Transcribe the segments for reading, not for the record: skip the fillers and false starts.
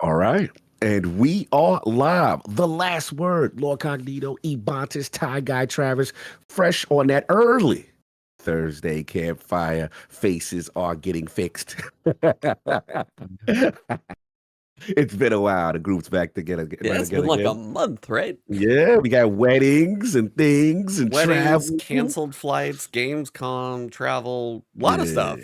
All right. And we are live. The last word, LordCognito, Ebontis, Tie Guy Travis, fresh on that early Thursday campfire. Faces are getting fixed. It's been a while. The group's back together. Yeah, it's been like a month, right? Yeah, we got weddings and things and travel. Canceled flights, Gamescom, travel, a lot of stuff.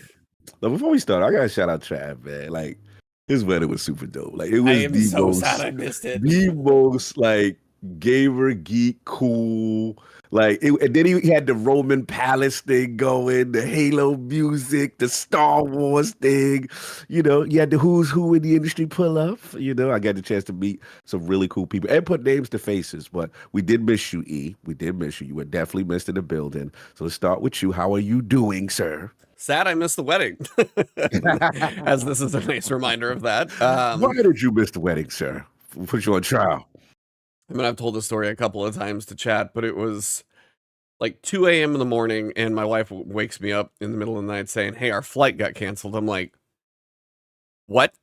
But before we start, I gotta shout out Trav, man. Like his wedding was super dope. Like it was I am so sad I missed it. The most like gamer geek cool. Like and then he had the Roman Palace thing going, the Halo music, the Star Wars thing. You know, you had the who's who in the industry pull up. You know, I got the chance to meet some really cool people and put names to faces. But we did miss you, E. We did miss you. You were definitely missed in the building. So let's start with you. How are you doing, sir? Sad I missed the wedding, as this is a nice reminder of that. Why did you miss the wedding, sir? We'll put you on trial. I mean, I've told this story a couple of times to chat, but it was like 2 a.m. in the morning, and my wife wakes me up in the middle of the night saying, "Hey, our flight got canceled." I'm like, what?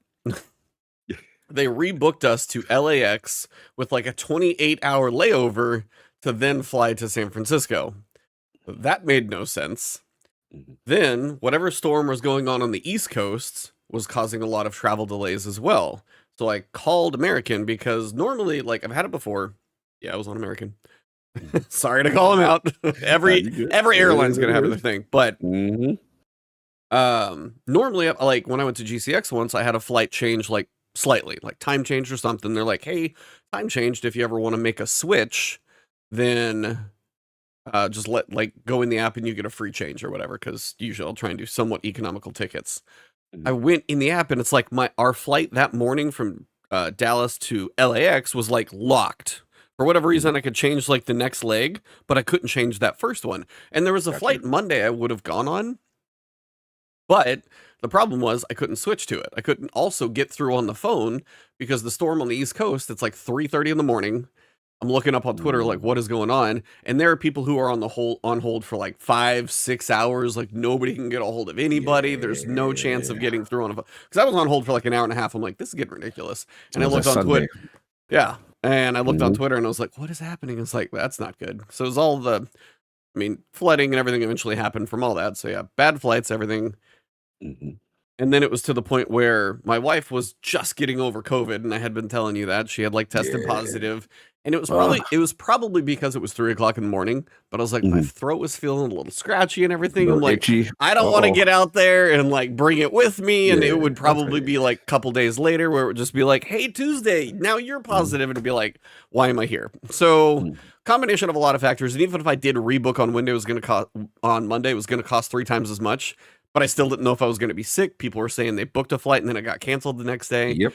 They rebooked us to LAX with like a 28-hour layover to then fly to San Francisco. That made no sense. Then, whatever storm was going on the East Coast was causing a lot of travel delays as well. So I called American because normally, like, I've had it before. Yeah, I was on American. Sorry to call them out. every airline's going to have their thing. But normally, like, when I went to GCX once, I had a flight change, like, slightly. Like, time change or something. They're like, hey, time changed. If you ever want to make a switch, then... just go in the app and you get a free change or whatever, because usually I'll try and do somewhat economical tickets. I went in the app and it's like our flight that morning from Dallas to LAX was like locked. For whatever reason, I could change like the next leg, but I couldn't change that first one. And there was a flight Monday I would have gone on, but the problem was I couldn't switch to it. I couldn't also get through on the phone because the storm on the East Coast, it's like 3:30 in the morning. I'm looking up on Twitter, like, what is going on? And there are people who are on hold for like 5-6 hours. Like, nobody can get a hold of anybody. Yeah. There's no chance of getting through on a phone. Because I was on hold for like an hour and a half. I'm like, this is getting ridiculous. And I looked on Twitter. Yeah. And I looked on Twitter and I was like, what is happening? It's like, that's not good. So it was all flooding and everything eventually happened from all that. So yeah, bad flights, everything. And then it was to the point where my wife was just getting over COVID, and I had been telling you that she had like tested positive, and it was probably because it was 3 o'clock in the morning. But I was like, my throat was feeling a little scratchy and everything. I'm like, itchy. I don't want to get out there and like bring it with me, and it would probably be like a couple days later where it would just be like, hey, Tuesday, now you're positive, and it'd be like, why am I here? So combination of a lot of factors, and even if I did rebook on Monday, it was going to cost 3 times as much. But I still didn't know if I was going to be sick. People were saying they booked a flight and then it got canceled the next day. Yep.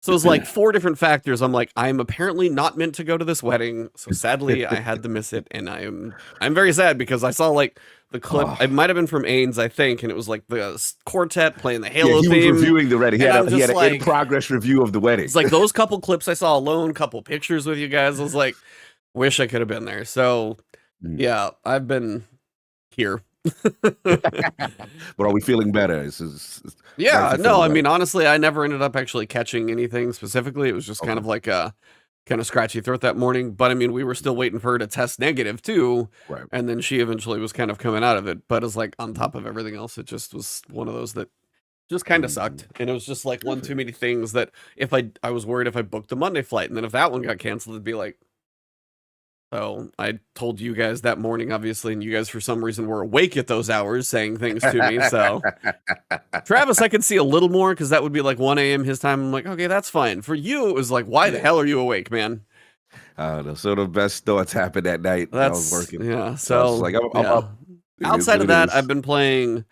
So it was like 4 different factors. I'm like, I'm apparently not meant to go to this wedding. So sadly, I had to miss it. And I'm very sad because I saw like the clip. It might have been from Ains, I think. And it was like the quartet playing the Halo theme. He was reviewing the wedding. He had an in-progress review of the wedding. It's like those couple clips I saw alone, couple pictures with you guys. I was like, wish I could have been there. So yeah, I've been here. But are we feeling better? I mean, honestly, I never ended up actually catching anything specifically. It was just kind of like a kind of scratchy throat that morning. But I mean, we were still waiting for her to test negative too. Right. And then she eventually was kind of coming out of it. But it's like on top of everything else, it just was one of those that just kind of sucked. And it was just like one too many things that if I was worried if I booked a Monday flight and then if that one got canceled, it'd be like, so I told you guys that morning, obviously, and you guys, for some reason, were awake at those hours saying things to me. So Travis, I could see a little more because that would be like 1 a.m. his time. I'm like, okay, that's fine. For you, it was like, why the hell are you awake, man? I don't know. So the best thoughts happened that night. I was working. Yeah. So like, I'm up. Outside of that, I've been playing.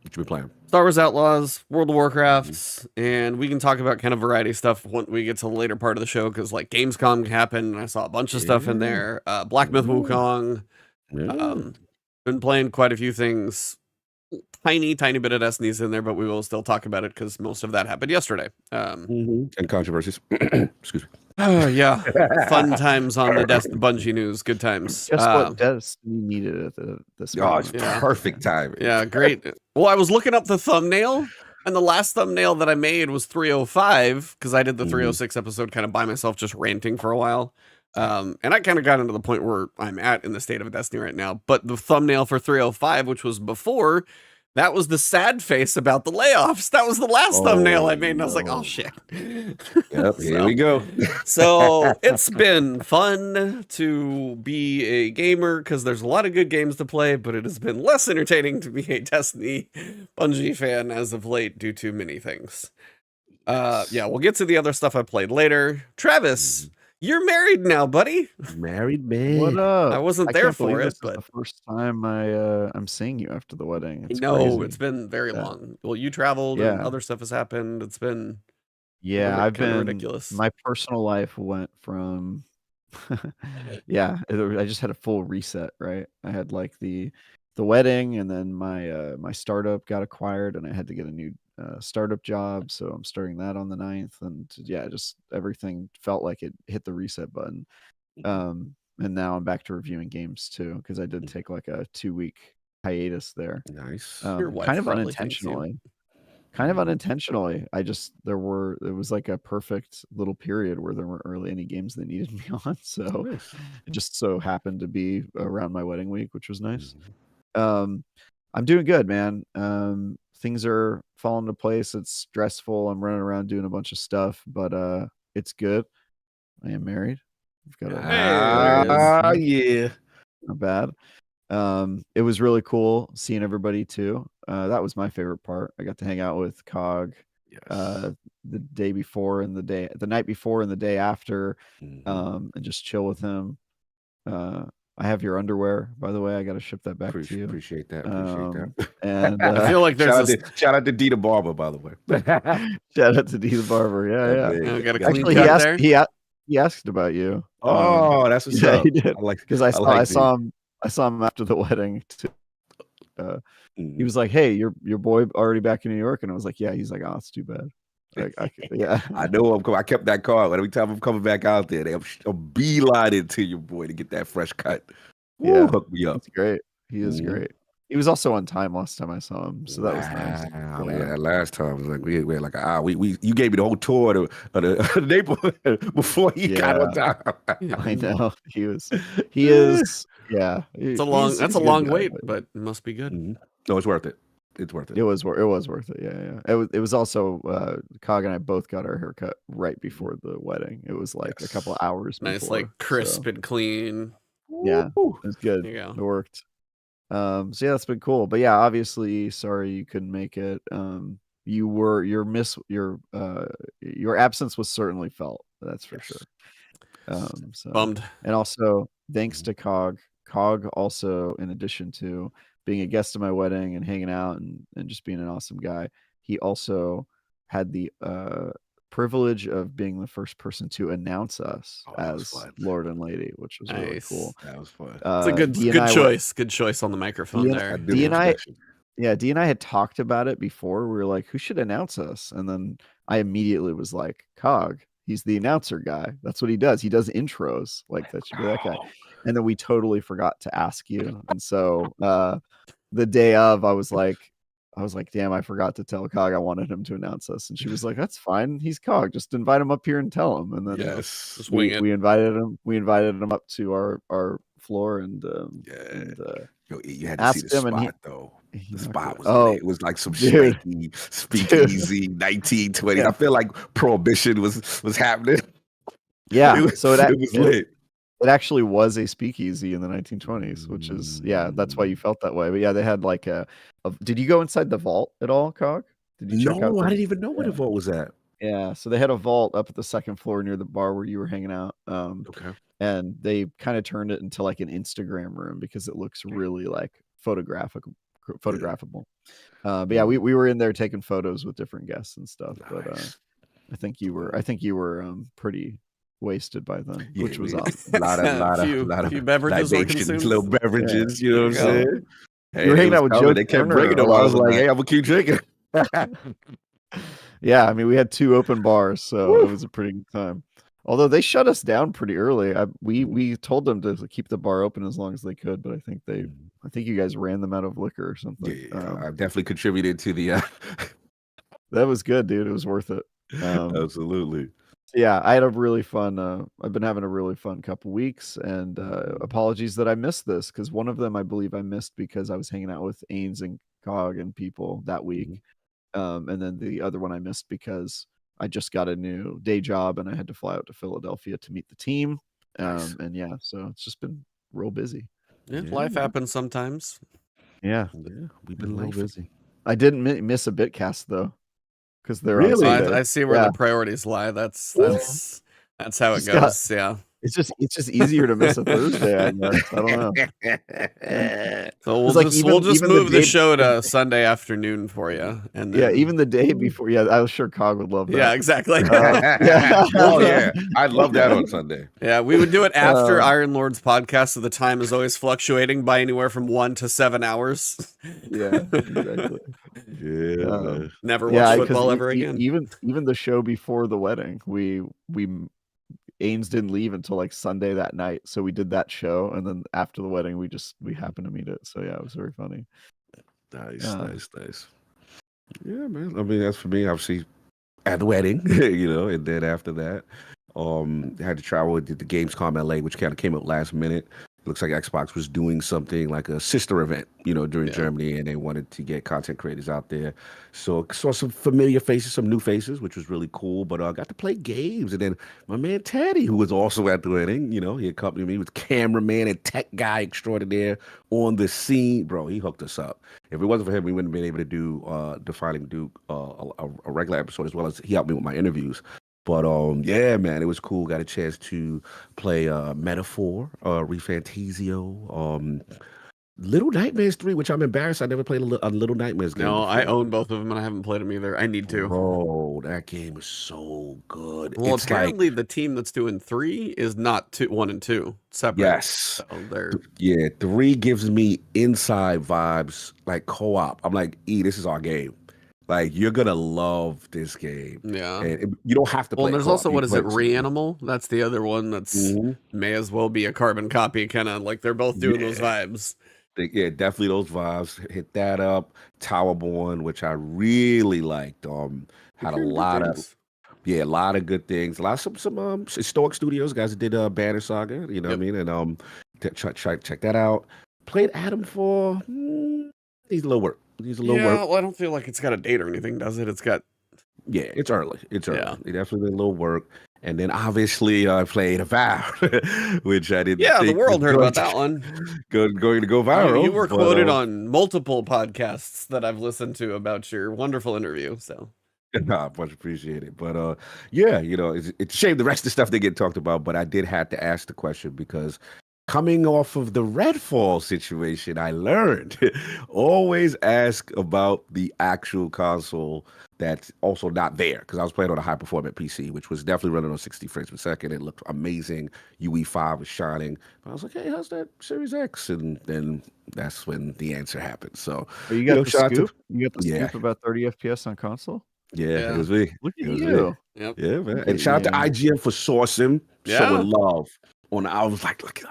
What you been playing? Star Wars Outlaws, World of Warcraft, and we can talk about kind of variety stuff when we get to the later part of the show, because like Gamescom happened, and I saw a bunch of stuff in there. Black Myth Wukong. Been playing quite a few things. Tiny bit of Destiny's in there, but we will still talk about it because most of that happened yesterday. And controversies. Excuse me. Oh, yeah. Fun times on the Bungie news. Good times. Guess what Destiny needed at this moment. It's perfect timing. Yeah, great. Well, I was looking up the thumbnail And the last thumbnail that I made was 305 because I did the 306 episode kind of by myself, just ranting for a while. And I kind of got into the point where I'm at in the state of Destiny right now. But the thumbnail for 305, which was before, that was the sad face about the layoffs. That was the last thumbnail I made, and I was like, "Oh shit!" Yep, here we go. So it's been fun to be a gamer because there's a lot of good games to play, but it has been less entertaining to be a Destiny Bungie fan as of late due to many things. Yeah, we'll get to the other stuff I played later. Travis, you're married now, buddy. Married man. What up? I wasn't I there can't believe for it, this is but the first time I'm seeing you after the wedding. It's no, crazy. it's been very long. Well, you traveled and Yeah. other stuff has happened. It's been I've kinda been ridiculous. My personal life went from I just had a full reset, right? I had like the wedding, and then my my startup got acquired, and I had to get a new startup job, so I'm starting that on the 9th, and just everything felt like it hit the reset button. And now I'm back to reviewing games too, because I did take like a 2-week hiatus there. Nice. Your wife Kind of probably thanks you. unintentionally. Kind of unintentionally. It was like a perfect little period where there weren't really any games that needed me on. So Nice. it just so happened to be around my wedding week, which was nice. I'm doing good, man. Things are falling into place. It's stressful. I'm running around doing a bunch of stuff, but it's good. I am married. I've got a yeah. not bad. It was really cool seeing everybody too. That was my favorite part. I got to hang out with Cog Yes. the day before and the night before and the day after, and just chill with him. I have your underwear, by the way. I got to ship that back to you. Appreciate that. Appreciate that. And I feel like there's shout out to Dita Barber, by the way. shout out to D the Barber. Yeah. got a clean Actually, cut there. he asked about you. Oh, that's what's up. He did. Because I saw him after the wedding too. He was like, "Hey, your boy already back in New York," and I was like, "Yeah." He's like, "Oh, it's too bad." I know I'm coming. I kept that card. Every time I'm coming back out there, I'm beelining to your boy to get that fresh cut. Yeah, hook me up. It's great. He is great. He was also on time last time I saw him, so that was nice. Yeah, last time was like we had like you gave me the whole tour of the neighborhood before he got on time. I know he is. Yeah, It's a long wait, but it must be good. No, it's worth it. It's worth it. It was worth it. Yeah. It was also Cog and I both got our haircut right before the wedding. It was like a couple hours. Nice, before, like crisp and clean. Yeah, it was good. There you go. It worked. So yeah, that's been cool. But yeah, obviously, sorry you couldn't make it. Your absence was certainly felt. That's for sure. So Bummed. And also, thanks to Cog also, in addition to being a guest at my wedding and hanging out and just being an awesome guy, he also had the privilege of being the first person to announce us as Lord and Lady, which was really cool. That was fun. It's a good choice. Good choice on the microphone there. D and I had talked about it before. We were like, who should announce us? And then I immediately was like, Cog. He's the announcer guy. That's what he does. He does intros. Like, that should be that guy. And then we totally forgot to ask you. And so the day of, I was like, damn, I forgot to tell Cog I wanted him to announce us. And she was like, that's fine. He's Cog. Just invite him up here and tell him. And then just wing it. We invited him up to our floor and you had to see the spot though. The spot was it was like some shaky speakeasy 1920s. I feel like Prohibition was happening. Yeah, it was lit. It actually was a speakeasy in the 1920s, which is that's why you felt that way. But yeah, they had like did you go inside the vault at all, Cog? Did you check out? I didn't even know where the vault was at. Yeah, so they had a vault up at the second floor near the bar where you were hanging out. Okay. And they kind of turned it into like an Instagram room because it looks really like photographable. But yeah, we were in there taking photos with different guests and stuff. Nice. But I think you were pretty wasted by then, which was awesome. A lot of beverages were consumed. Little beverages, you know what I'm saying? Hey, you were hanging out with Joe. They kept bringing them. I was like, hey, I'm gonna keep drinking. Yeah, I mean, we had 2 open bars, so it was a pretty good time. Although they shut us down pretty early. We told them to keep the bar open as long as they could, but I think you guys ran them out of liquor or something. Yeah, I definitely contributed to the That was good, dude. It was worth it. Absolutely. Yeah, I had a really fun. I've been having a really fun couple weeks, and apologies that I missed this because one of them I believe I missed because I was hanging out with Ains and Cog and people that week, and then the other one I missed because I just got a new day job and I had to fly out to Philadelphia to meet the team. Nice. And yeah, so it's just been real busy. Yeah, life happens sometimes. Yeah, We've been real life. busy. I didn't miss a Bitcast though, because they're on Really? Sunday. I see where the priorities lie. That's how it goes. Yeah. It's just easier to miss a Thursday, I guess. I don't know. So we'll like just even move the day- show to Sunday afternoon for you. And then, even the day before. Yeah, I was sure Cog would love that. yeah, exactly. Oh yeah, I'd love that on Sunday. Yeah, we would do it after Iron Lord's podcast, so the time is always fluctuating by anywhere from 1 to 7 hours. Yeah, exactly. Yeah, man. Never watch football ever again. Even the show before the wedding, we Ains didn't leave until like Sunday that night, so we did that show, and then after the wedding, we happened to meet it. So yeah, it was very funny. Nice. Yeah, man. I mean, that's for me. Obviously, at the wedding, and then after that, I had to travel. Did the Gamescom LA, which kind of came up last minute. Looks like Xbox was doing something like a sister event, during Germany, and they wanted to get content creators out there. So saw some familiar faces, some new faces, which was really cool. But I got to play games, and then my man Teddy, who was also at the wedding, he accompanied me with cameraman and tech guy extraordinaire on the scene. Bro, he hooked us up. If it wasn't for him, we wouldn't have been able to do Defining Duke, a regular episode, as well as he helped me with my interviews. But yeah, man, it was cool. Got a chance to play Metaphor, Refantasio, Little Nightmares 3, which I'm embarrassed I never played a Little Nightmares game. No, before. I own both of them and I haven't played them either. I need to. Bro, that game is so good. Well, it's apparently the team that's doing 3 is not 1 and 2 separate. Yes. So 3 gives me inside vibes, like co-op. I'm like, this is our game. Like, you're gonna love this game. Yeah. And you don't have to play. Well, there's also, what is it, Reanimal? That's the other one that's may as well be a carbon copy, kind of like they're both doing those vibes. Yeah, definitely those vibes. Hit that up. Towerborn, which I really liked. Had a lot of good things. A lot of some historic studios, guys that did Banner Saga, what I mean? And check that out. Played Adam for needs a little work. Well, I don't feel like it's got a date or anything, does it? It's got it's early. It's early. Yeah. It definitely did a little work. And then obviously I played Avowed, which I didn't think the world was heard about that one. Going to go viral. You were quoted on multiple podcasts that I've listened to about your wonderful interview. So much appreciated. But it's a shame the rest of the stuff they get talked about, but I did have to ask the question because coming off of the Redfall situation, I learned always ask about the actual console that's also not there, because I was playing on a high-performance PC, which was definitely running on 60 frames per second. It looked amazing. UE5 was shining. But I was like, hey, how's that Series X? And then that's when the answer happened. So you got the scoop? You got the scoop about 30 FPS on console? Yeah, it was me. Look at you. Yep. Yeah, man. And shout out to IGN for sourcing, showing love. I was like, look,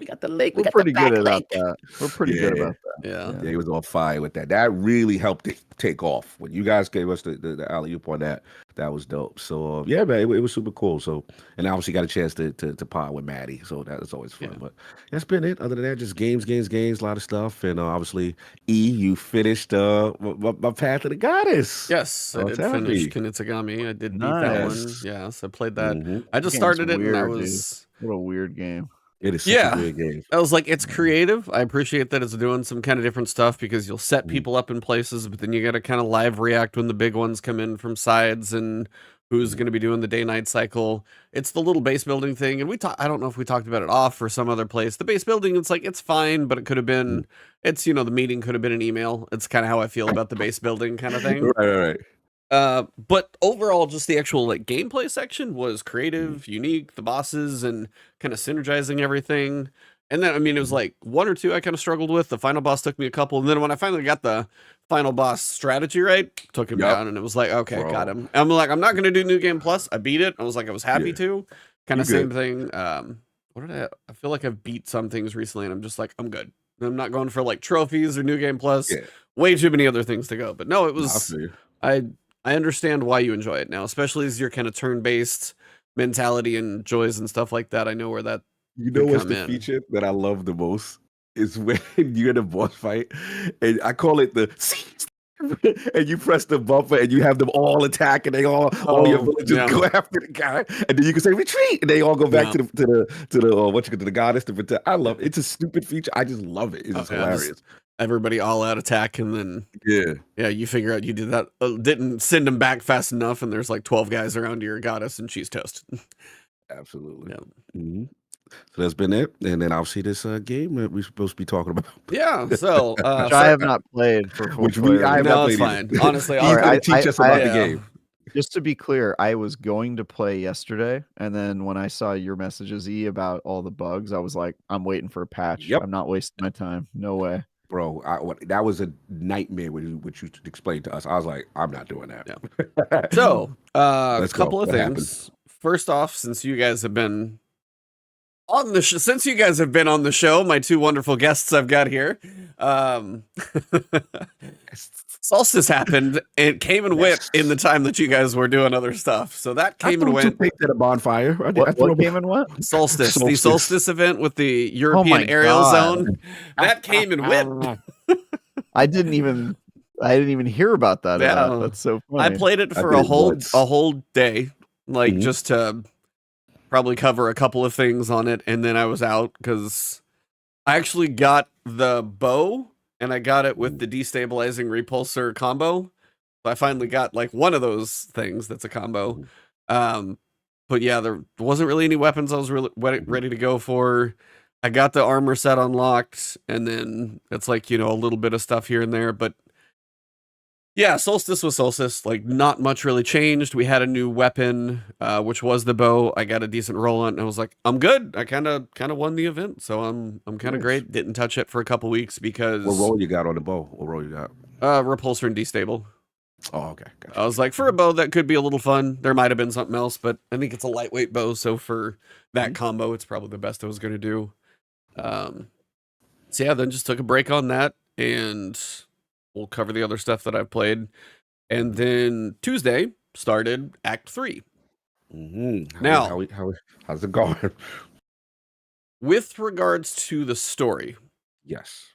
we got the link. We're pretty good about that. We're pretty good about that. Yeah, he was on fire with that. That really helped it take off. When you guys gave us the alley-oop on that, that was dope. So yeah, man, it was super cool. So, and obviously got a chance to pod with Maddie. So that was always fun. But that's been it. Other than that, just games, a lot of stuff. And obviously, you finished my Path of the Goddess. Yes, I did finish Kunitsugami. I did beat that one. Yes, I played that. I just started it, and I was. What a weird game. It is such a weird game. I was like, it's creative. I appreciate that it's doing some kind of different stuff because you'll set people up in places, but then you got to kind of live react when the big ones come in from sides and who's going to be doing the day-night cycle. It's the little base building thing. And I don't know if we talked about it off or some other place. The base building, it's like, it's fine, but it could have been, the meeting could have been an email. It's kind of how I feel about the base building kind of thing. Right. But overall, just the actual gameplay section was creative, unique, the bosses and kind of synergizing everything. And then, it was like 1 or 2 I kind of struggled with. The final boss took me a couple. And then when I finally got the final boss strategy right, took him down. And it was like, okay, got him. And I'm like, I'm not going to do New Game Plus. I beat it. I was like, I was happy to. Kind of same thing. I feel like I've beat some things recently and I'm just like, I'm good. I'm not going for trophies or New Game Plus. Way too many other things to go. But no, it was, I I understand why you enjoy it now, especially as your kind of turn-based mentality and joys and stuff like that. I know where that You could know what's come the in. feature that I love the most is when you're in a boss fight, and I call it the and you press the bumper and you have them all attack and they all your Oh, villagers yeah. go after the guy, and then you can say retreat and they all go back Yeah. to the goddess to protect. I love it. It's a stupid feature. I just love it. It's just Yeah, just hilarious. everybody all out attack, and then Yeah. you figure out you did that, didn't send them back fast enough, and there's like 12 guys around your goddess, and she's toast. Absolutely. Yeah. Mhm. So that's been it, and then I'll see this game that we're supposed to be talking about. Yeah. So, Which I have not played for full Which clarity. I have no, not it's played fine. either. Honestly, He's I'll- gonna Alright, teach us about the yeah. game. Just to be clear, I was going to play yesterday, and then when I saw your messages, E, about all the bugs, I was like, I'm waiting for a patch. Yep. I'm not wasting my time. No way. Bro, that was a nightmare which you explained to us. I was like, I'm not doing that. So, a Let's go. couple of What happened? things. First off, since you guys have been on the since you guys have been on the show, my two wonderful guests I've got here, Solstice happened. It came and went in the time that you guys were doing other stuff. So that came and went. At a bonfire. What came and what? Solstice, the Solstice. Solstice event with the European aerial God. zone. That came and went. I didn't even hear about that. Yeah. That's so I funny. played it I for did a whole once. day, like Mhm. just to probably cover a couple of things on it, and then I was out because I actually got the bow and I got it with the destabilizing repulsor combo. So I finally got like one of those things that's a combo. But yeah, there wasn't really any weapons I was really ready to go for. I got the armor set unlocked, and then it's like, a little bit of stuff here and there, but yeah, Solstice was Solstice. Like, not much really changed. We had a new weapon, which was the bow. I got a decent roll on it, and I was like, I'm good. I kind of won the event, so I'm kind of Nice. great. Didn't touch it for a couple weeks because What roll you got on the bow? What roll you got? repulsor and destable. Oh, okay. Gotcha. I was like, for a bow, that could be a little fun. There might have been something else, but I think it's a lightweight bow, so for that combo, it's probably the best I was going to do. So yeah, then just took a break on that, and we'll cover the other stuff that I've played. And then Tuesday started Act 3. Now, how's it going? with regards to the story, Yes.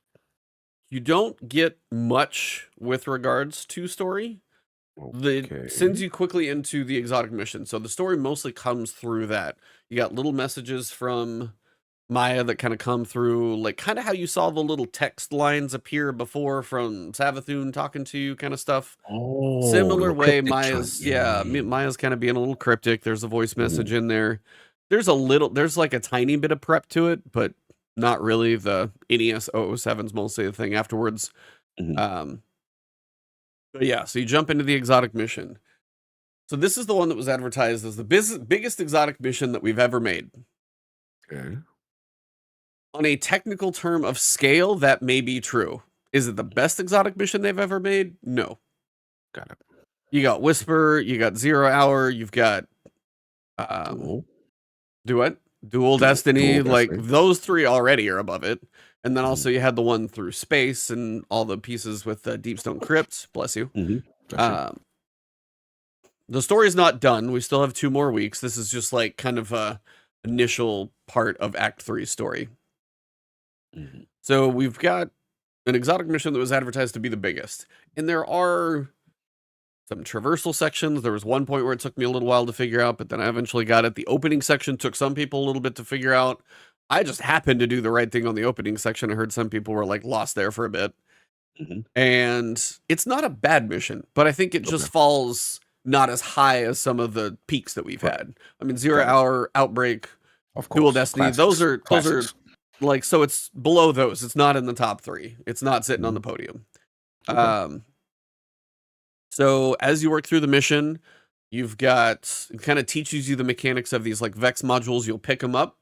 you don't get much with regards to story. It sends you quickly into the exotic mission. So the story mostly comes through that. You got little messages from Maya that kind of come through, like kind of how you saw the little text lines appear before from Savathun talking to you, kind of stuff. Oh, Similar way, Maya's Maya's kind of being a little cryptic. There's a voice message in there. There's like a tiny bit of prep to it, but not really. The NES 007's mostly the thing afterwards. But yeah, so you jump into the exotic mission. So this is the one that was advertised as the biggest exotic mission that we've ever made. Okay. On a technical term of scale, that may be true. Is it the best exotic mission they've ever made? No. Got it. You got Whisper, you got 0 Hour, you've got Dual Destiny, like those three already are above it. And then also you had the one through space and all the pieces with the Deepstone Crypt. Bless you. The story's not done. We still have 2 more weeks. This is just like kind of a initial part of Act 3 story. So we've got an exotic mission that was advertised to be the biggest. And there are some traversal sections. There was one point where it took me a little while to figure out, but then I eventually got it. The opening section took some people a little bit to figure out. I just happened to do the right thing on the opening section. I heard some people were like lost there for a bit. And it's not a bad mission, but I think it just falls not as high as some of the peaks that we've had. I mean, 0 Hour, Outbreak, Dual Destiny, those are like, so it's below those. It's not in the top 3. It's not sitting on the podium. So as you work through the mission, you've got, it kind of teaches you the mechanics of these like Vex modules. You'll pick them up.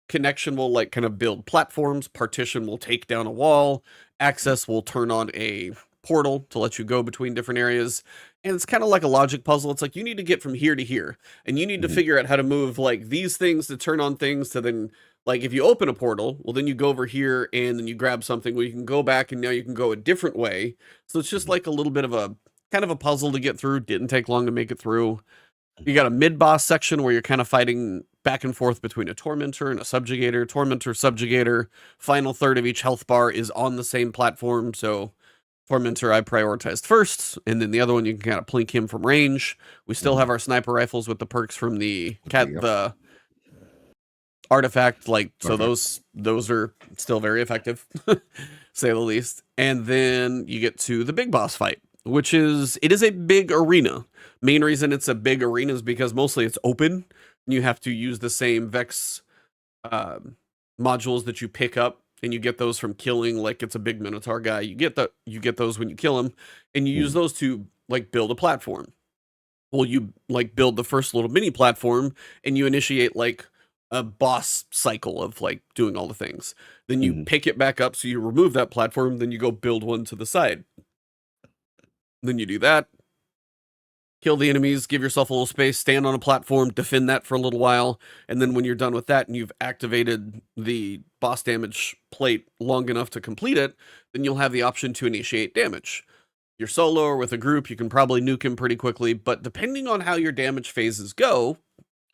Connection will like kind of build platforms. Partition will take down a wall. Access will turn on a portal to let you go between different areas. And it's kind of like a logic puzzle. It's like you need to get from here to here, and you need to figure out how to move like these things to turn on things to then, like if you open a portal, well then you go over here and then you grab something where you can go back and now you can go a different way. So it's just like a little bit of a kind of a puzzle to get through. Didn't take long to make it through. You got a mid-boss section where you're kind of fighting back and forth between a Tormentor and a Subjugator. Tormentor, Subjugator, final third of each health bar is on the same platform, so Tormentor I prioritized first, and then the other one you can kind of plink him from range. We still have our sniper rifles with the perks from the the artifact, like, so those are still very effective, say the least. And then you get to the big boss fight, which is, it is a big arena. Main reason it's a big arena is because mostly it's open, and you have to use the same Vex modules that you pick up, and you get those from killing, like, it's a big Minotaur guy. You get those when you kill him, and you use those to, like, build a platform. Well, you, like, build the first little mini platform, and you initiate, like, a boss cycle of, like, doing all the things. Then you pick it back up, so you remove that platform, then you go build one to the side. Then you do that, kill the enemies, give yourself a little space, stand on a platform, defend that for a little while, and then when you're done with that and you've activated the boss damage plate long enough to complete it, then you'll have the option to initiate damage. You're solo or with a group, you can probably nuke him pretty quickly, but depending on how your damage phases go,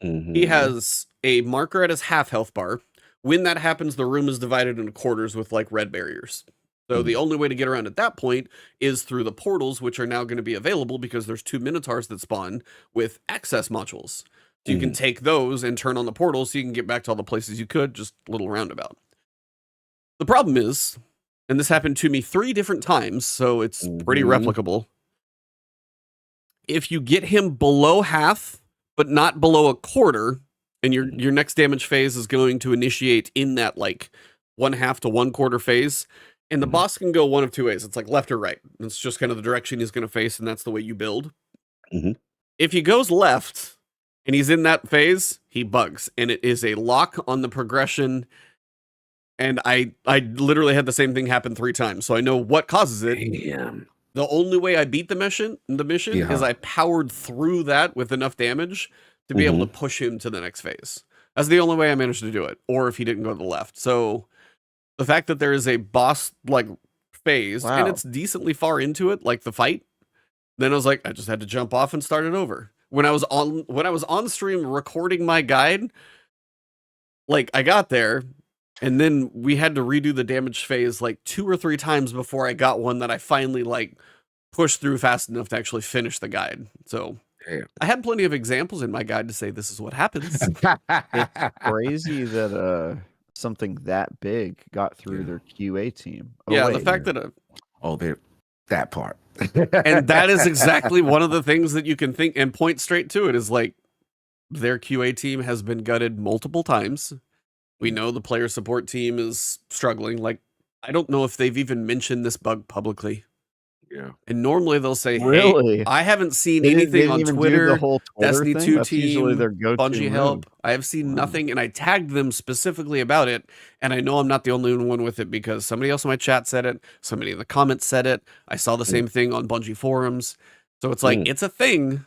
he has a marker at his half health bar. When that happens, the room is divided into quarters with, like, red barriers. So the only way to get around at that point is through the portals, which are now going to be available because there's 2 Minotaurs that spawn with access modules. So you can take those and turn on the portals so you can get back to all the places you could, just a little roundabout. The problem is, and this happened to me 3 different times, so it's pretty replicable. If you get him below half, but not below a quarter, and your next damage phase is going to initiate in that, like, 1/2 to 1/4 phase, and the boss can go one of 2 ways. It's like left or right. It's just kind of the direction he's going to face, and that's the way you build. If he goes left, and he's in that phase, he bugs, and it is a lock on the progression. And I literally had the same thing happen 3 times, so I know what causes it. Damn. The only way I beat the mission is I powered through that with enough damage to be able to push him to the next phase. That's the only way I managed to do it, or if he didn't go to the left. So the fact that there is a boss, like, phase, and it's decently far into it, like the fight, then I was like, I just had to jump off and start it over. When I was on stream recording my guide, like, I got there, and then we had to redo the damage phase like 2 or 3 times before I got one that I finally, like, pushed through fast enough to actually finish the guide. So I had plenty of examples in my guide to say this is what happens. It's crazy that something that big got through their QA team. The fact that that part. And that is exactly one of the things that you can think and point straight to it is, like, their QA team has been gutted multiple times. We know the player support team is struggling. Like, I don't know if they've even mentioned this bug publicly. Yeah. And normally they'll say, Really? hey, I haven't seen anything on Twitter, the whole Destiny thing? 2 That's usually team, their go-to Bungie help. move. I have seen nothing, and I tagged them specifically about it, and I know I'm not the only one with it because somebody else in my chat said it, somebody in the comments said it, I saw the same thing on Bungie forums. So it's like, it's a thing.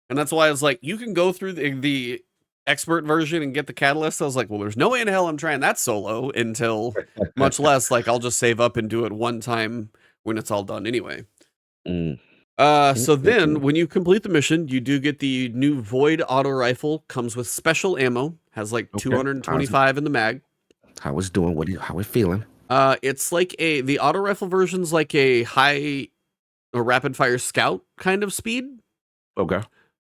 And that's why I was like, you can go through the expert version and get the catalyst. I was like, well, there's no way in hell I'm trying that solo until, much less, like, I'll just save up and do it one time when it's all done anyway. So then when you complete the mission, you do get the new Void auto rifle, comes with special ammo, has like 225 in the mag. How it's doing? How it feeling? It's like the auto rifle version's like a rapid fire scout kind of speed. Okay.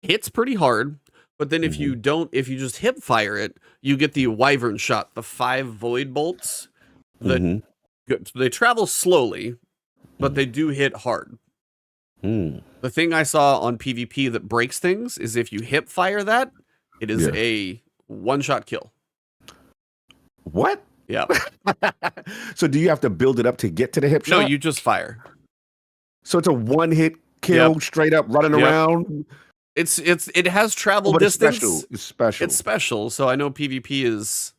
Hits pretty hard, but then if you just hip fire it, you get the Wyvern shot, the 5 void bolts that they travel slowly, but they do hit hard. The thing I saw on PvP that breaks things is if you hip fire that, it is a one-shot kill. What? Yeah. So do you have to build it up to get to the hip shot? No, you just fire. So it's a one-hit kill, straight up running around. It has travel distance. It's special. It's special. So I know PvP is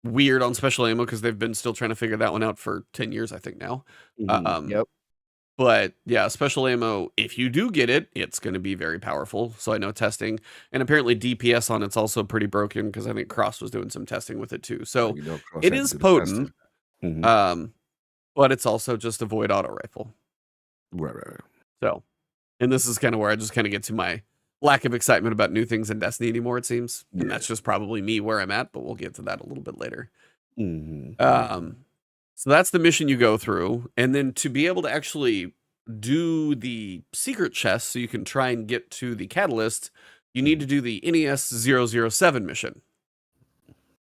weird on special ammo because they've been still trying to figure that one out for 10 years, I think now. But yeah, special ammo, if you do get it, it's going to be very powerful. So I know testing, and apparently DPS on it's also pretty broken because I think Cross was doing some testing with it too. So it is potent, but it's also just a void auto rifle. Right. So, and this is kind of where I just kind of get to my lack of excitement about new things in Destiny anymore, it seems. And that's just probably me where I'm at, but we'll get to that a little bit later. So that's the mission you go through. And then to be able to actually do the secret chest so you can try and get to the catalyst, you need to do the NES 007 mission.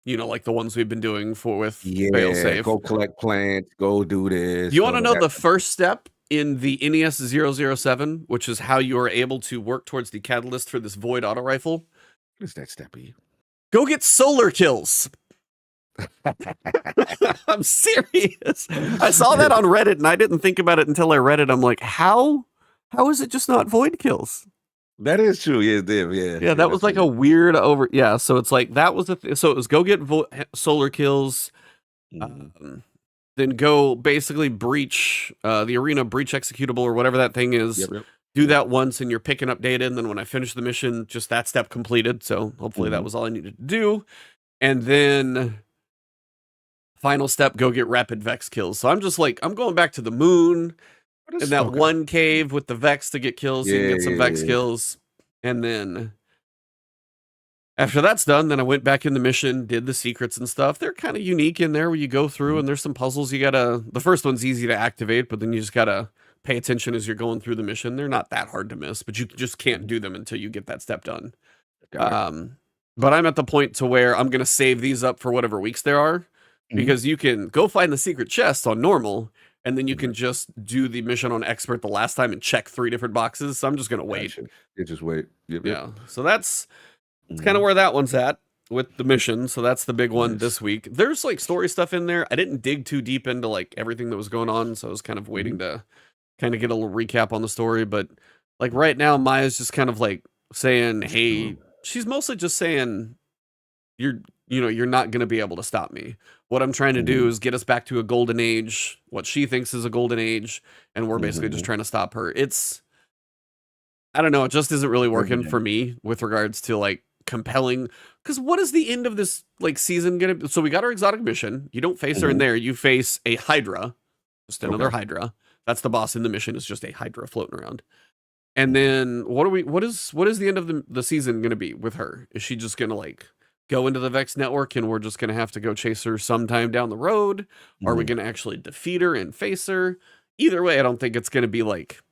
You know, like the ones we've been doing with Failsafe. Go collect plants, go do this. You want to know the first step in the NES 007, which is how you are able to work towards the catalyst for this Void auto rifle? What is that, Steppy? Go get solar kills. I'm serious. I saw that on Reddit and I didn't think about it until I read it. I'm like, how is it just not Void kills? That is true. Yeah, that was like a weird so it's like that was so it was go get solar kills, then go basically breach the arena breach executable or whatever that thing is. Do that once and you're picking up data, and then when I finish the mission, just that step completed. So hopefully that was all I needed to do. And then final step, go get rapid Vex kills. So I'm just like, I'm going back to the moon in that one cave with the Vex to get kills, so you can get some Vex kills. And then after that's done, then I went back in the mission, did the secrets and stuff. They're kind of unique in there where you go through and there's some puzzles you gotta, the first one's easy to activate, but then you just gotta pay attention as you're going through the mission. They're not that hard to miss, but you just can't do them until you get that step done. But I'm at the point to where I'm going to save these up for whatever weeks there are, because you can go find the secret chest on normal, and then you can just do the mission on expert the last time and check 3 different boxes. So I'm just going to wait. You just wait. Yeah. So that's kind of where that one's at with the mission. So that's the big one this week. There's like story stuff in there. I didn't dig too deep into like everything that was going on, so I was kind of waiting to kind of get a little recap on the story. But like right now, Maya's just kind of like saying, hey, she's mostly just saying, you're not going to be able to stop me. What I'm trying to do is get us back to a golden age, what she thinks is a golden age, and we're basically just trying to stop her. I don't know, it just isn't really working for me with regards to like compelling, because what is the end of this like season gonna be? So we got our exotic mission. You don't face her in there, you face a Hydra, just another Hydra. That's the boss in the mission, is just a Hydra floating around. And then what is the end of the season gonna be with her? Is she just gonna like go into the Vex network and we're just gonna have to go chase her sometime down the road? Are we gonna actually defeat her and face her? Either way, I don't think it's gonna be like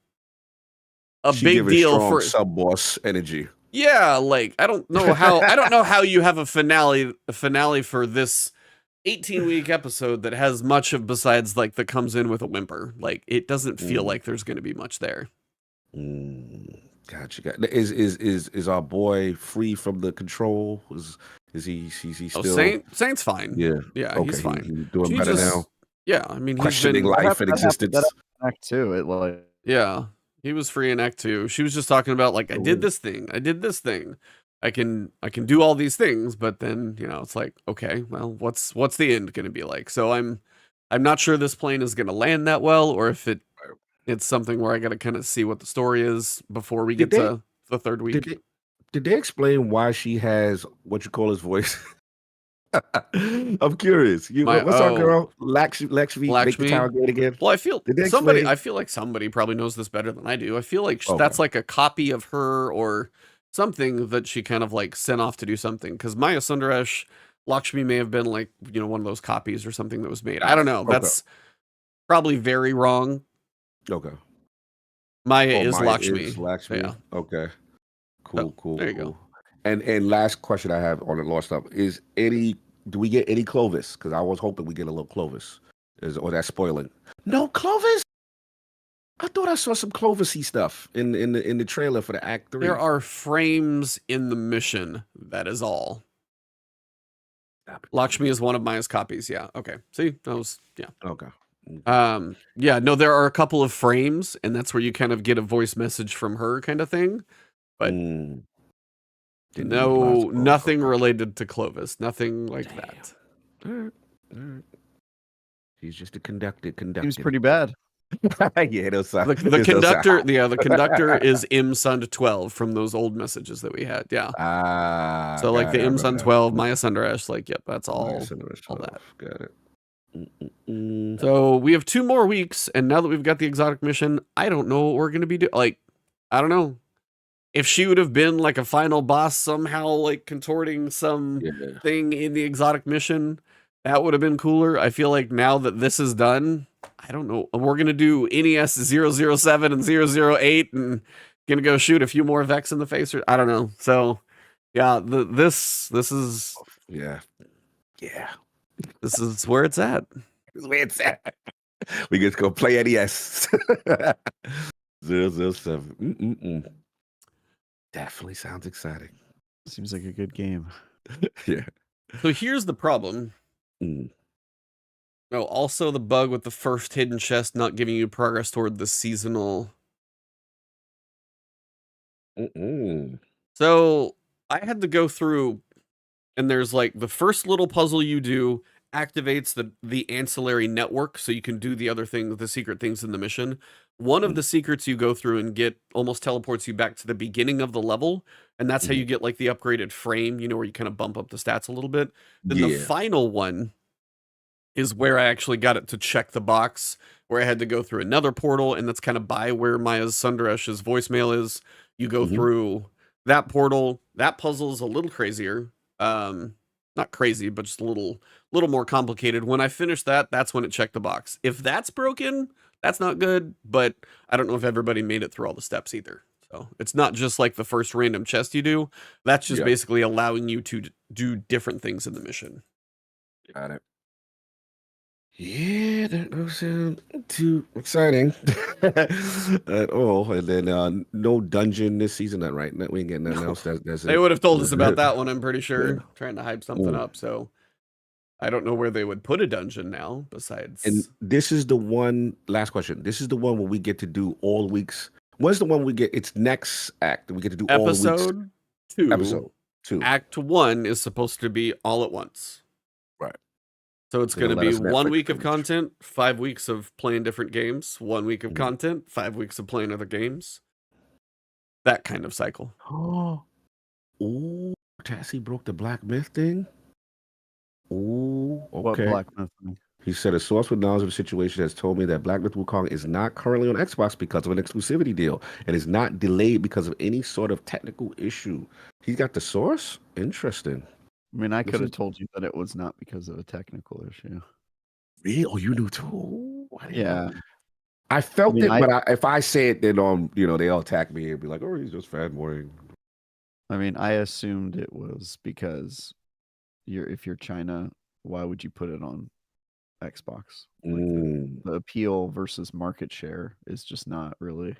a big deal for sub boss energy. Yeah, like I don't know how you have a finale for this 18-week episode that has much of besides like that comes in with a whimper. Like it doesn't feel like there's gonna be much there. Gotcha. Is our boy free from the control? Is he still? Saint's fine. Yeah. He's fine. He's doing better now. Yeah, I mean, Questioning life and existence. Act 2, it like he was free in Act 2. She was just talking about like I did this thing. I can do all these things, but then it's like, okay, well, what's the end going to be like? So I'm not sure this plane is going to land that well, or if it's something where I got to kind of see what the story is before we get to the third week. Did they explain why she has what you call his voice? I'm curious. What's our girl? Lakshmi. Make the town great again. Well, I feel like somebody probably knows this better than I do. I feel like that's like a copy of her or something that she kind of like sent off to do something. Because Maya Sundaresh, Lakshmi may have been like one of those copies or something that was made. I don't know. That's probably very wrong. Okay. Maya is Lakshmi. Yeah. Okay. Cool. There you go. And last question I have on the Lost Up is do we get any Clovis? Because I was hoping we get a little Clovis. Or that's spoiling. No Clovis? I thought I saw some Clovis-y stuff in the trailer for the Act 3. There are frames in the mission. That is all. Lakshmi is one of Maya's copies. Yeah. Okay. See, that was Okay. No, there are a couple of frames, and that's where you kind of get a voice message from her kind of thing. But nothing related to Clovis. Nothing like that. All right. He's just a conductor. Seems pretty bad. Yeah, the conductor. The conductor is Imsund 12 from those old messages that we had. Yeah. So like the Imsund 12, Maya Sundaresh. Like, yep, that's all. All that. Got it. So we have 2 more weeks, and now that we've got the exotic mission, I don't know what we're gonna be doing. Like, I don't know. If she would have been like a final boss somehow, like contorting some Yeah. thing in the exotic mission, that would have been cooler. I feel like now that this is done, I don't know. We're gonna do NES 007 and 008 and gonna go shoot a few more Vex in the face, or I don't know. So yeah, this is Yeah. Yeah. this is where it's at. This is where it's at. We just go play NES. 007. Definitely sounds exciting. Seems like a good game. Yeah. So here's the problem. Mm. Oh, also the bug with the first hidden chest not giving you progress toward the seasonal. So I had to go through, and there's like the first little puzzle you do activates the ancillary network, so you can do the other things, the secret things in the mission. One of the secrets you go through and get almost teleports you back to the beginning of the level, and that's how you get like the upgraded frame, you know, where you kind of bump up the stats a little bit. Then the final one is where I actually got it to check the box, where I had to go through another portal, and that's kind of by where Maya's Sundaresh's voicemail is. You go through that portal. That puzzle is a little crazier. Not crazy, but just a little more complicated. When I finished that, that's when it checked the box. If that's broken, that's not good, but I don't know if everybody made it through all the steps either. So it's not just like the first random chest you do. That's just basically allowing you to do different things in the mission. Got it. Yeah, that doesn't sound too exciting at all. And then no dungeon this season, that right? We ain't getting nothing else. That's they it. would have told us about that one, I'm pretty sure, trying to hype something up. So I don't know where they would put a dungeon now besides. And this is the one, last question. This is the one where we get to do all weeks. What's the one we get? It's next act. We get to do all weeks. Episode 2. Episode 2. Act 1 is supposed to be all at once. Right. So it's going to be 1 week of content, 5 weeks of playing different games, 1 week of content, 5 weeks of playing other games. That kind of cycle. Oh, Tassie broke the Black Myth thing? Oh, okay. What Black Myth thing? He said a source with knowledge of the situation has told me that Black Myth Wukong is not currently on Xbox because of an exclusivity deal and is not delayed because of any sort of technical issue. He got the source? Interesting. I mean, I could have told you that it was not because of a technical issue. Really? Oh, you knew too? Yeah. I felt it, but if I say it, then they all attack me and be like, "Oh, he's just fanboying." I mean, I assumed it was because if you're China, why would you put it on Xbox? Like the appeal versus market share is just not really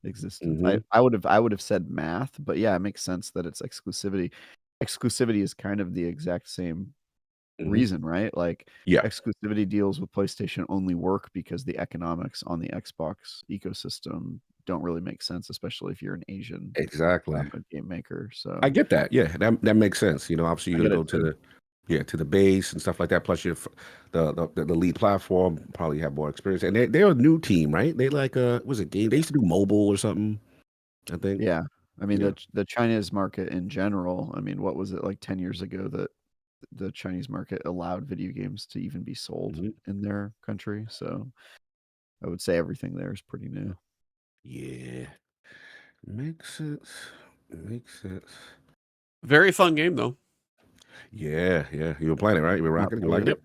existent. I would have said math, but yeah, it makes sense that it's exclusivity. Exclusivity is kind of the exact same reason, right? Like exclusivity deals with PlayStation only work because the economics on the Xbox ecosystem don't really make sense, especially if you're an Asian game maker. So I get that. Yeah, that makes sense. Obviously you're gonna go to the base and stuff like that. Plus, the lead platform probably have more experience, and they're a new team, right? They like was it game? They used to do mobile or something, I think. Yeah, I mean the Chinese market in general. I mean, what was it like 10 years ago that the Chinese market allowed video games to even be sold in their country? So I would say everything there is pretty new. Yeah, makes sense. Very fun game though. Yeah. You were playing it, right? You were rocking it. You liked it?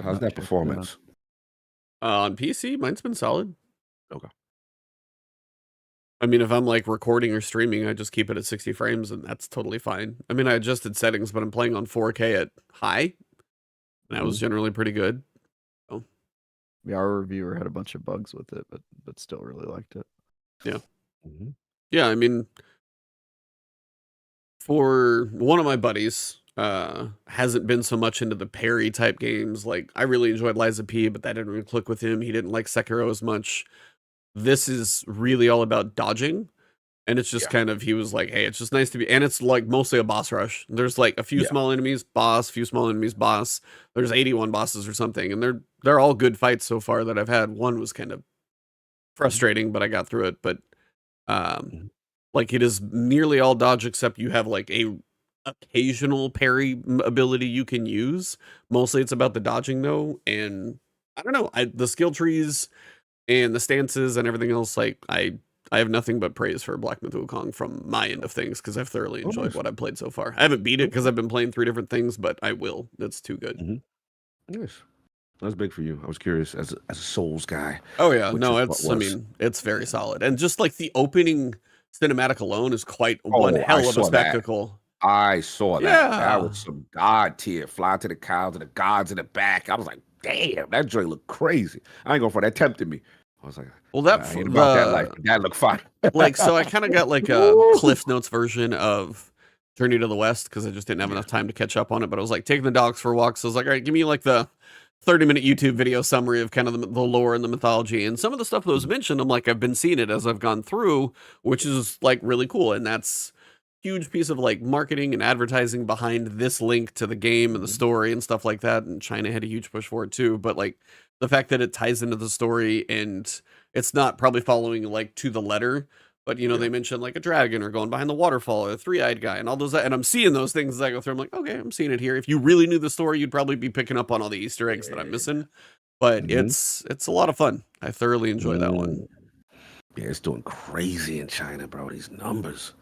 How's that performance? On PC, mine's been solid. Okay. I mean, if I'm like recording or streaming, I just keep it at 60 frames and that's totally fine. I mean, I adjusted settings, but I'm playing on 4K at high. And that was generally pretty good. So. Yeah, our reviewer had a bunch of bugs with it, but still really liked it. Yeah. Yeah, I mean, for one of my buddies, hasn't been so much into the parry type games. Like, I really enjoyed Liza P, but that didn't really click with him. He didn't like Sekiro as much. This is really all about dodging. And it's just kind of, he was like, hey, it's just nice to be, and it's like mostly a boss rush. There's like a few small enemies, boss, few small enemies, boss. There's 81 bosses or something. And they're all good fights so far that I've had. One was kind of frustrating, but I got through it. But like it is nearly all dodge, except you have like a occasional parry ability you can use. Mostly it's about the dodging though, and I don't know, the skill trees and the stances and everything else, like I have nothing but praise for Black Myth Wukong from my end of things, because I've thoroughly enjoyed what I've played so far. I haven't beat it because I've been playing 3 different things, but I will. That's too good. Yes. That's big for you. I was curious as a Souls guy. Oh yeah, no, I mean, it's very solid. And just like the opening cinematic alone is quite one hell of a spectacle. I saw that. Yeah. That was some god tier. Fly to the cows and the gods in the back. I was like, damn, that joint looked crazy. I ain't going for that. Tempted me. I was like, well, that looked fun. Like, so I kind of got like a Cliff Notes version of Journey to the West because I just didn't have enough time to catch up on it. But I was like taking the dogs for walks. So I was like, all right, give me like the 30-minute YouTube video summary of kind of the lore and the mythology and some of the stuff that was mentioned. I'm like, I've been seeing it as I've gone through, which is like really cool. And that's huge piece of like marketing and advertising behind this link to the game and the story and stuff like that. And China had a huge push for it too. But like the fact that it ties into the story and it's not probably following like to the letter, but you know, they mentioned like a dragon or going behind the waterfall or a 3-eyed guy and all those. And I'm seeing those things as I go through. I'm like, okay, I'm seeing it here. If you really knew the story, you'd probably be picking up on all the Easter eggs that I'm missing. But it's a lot of fun. I thoroughly enjoy that one. Yeah, it's doing crazy in China, bro. These numbers.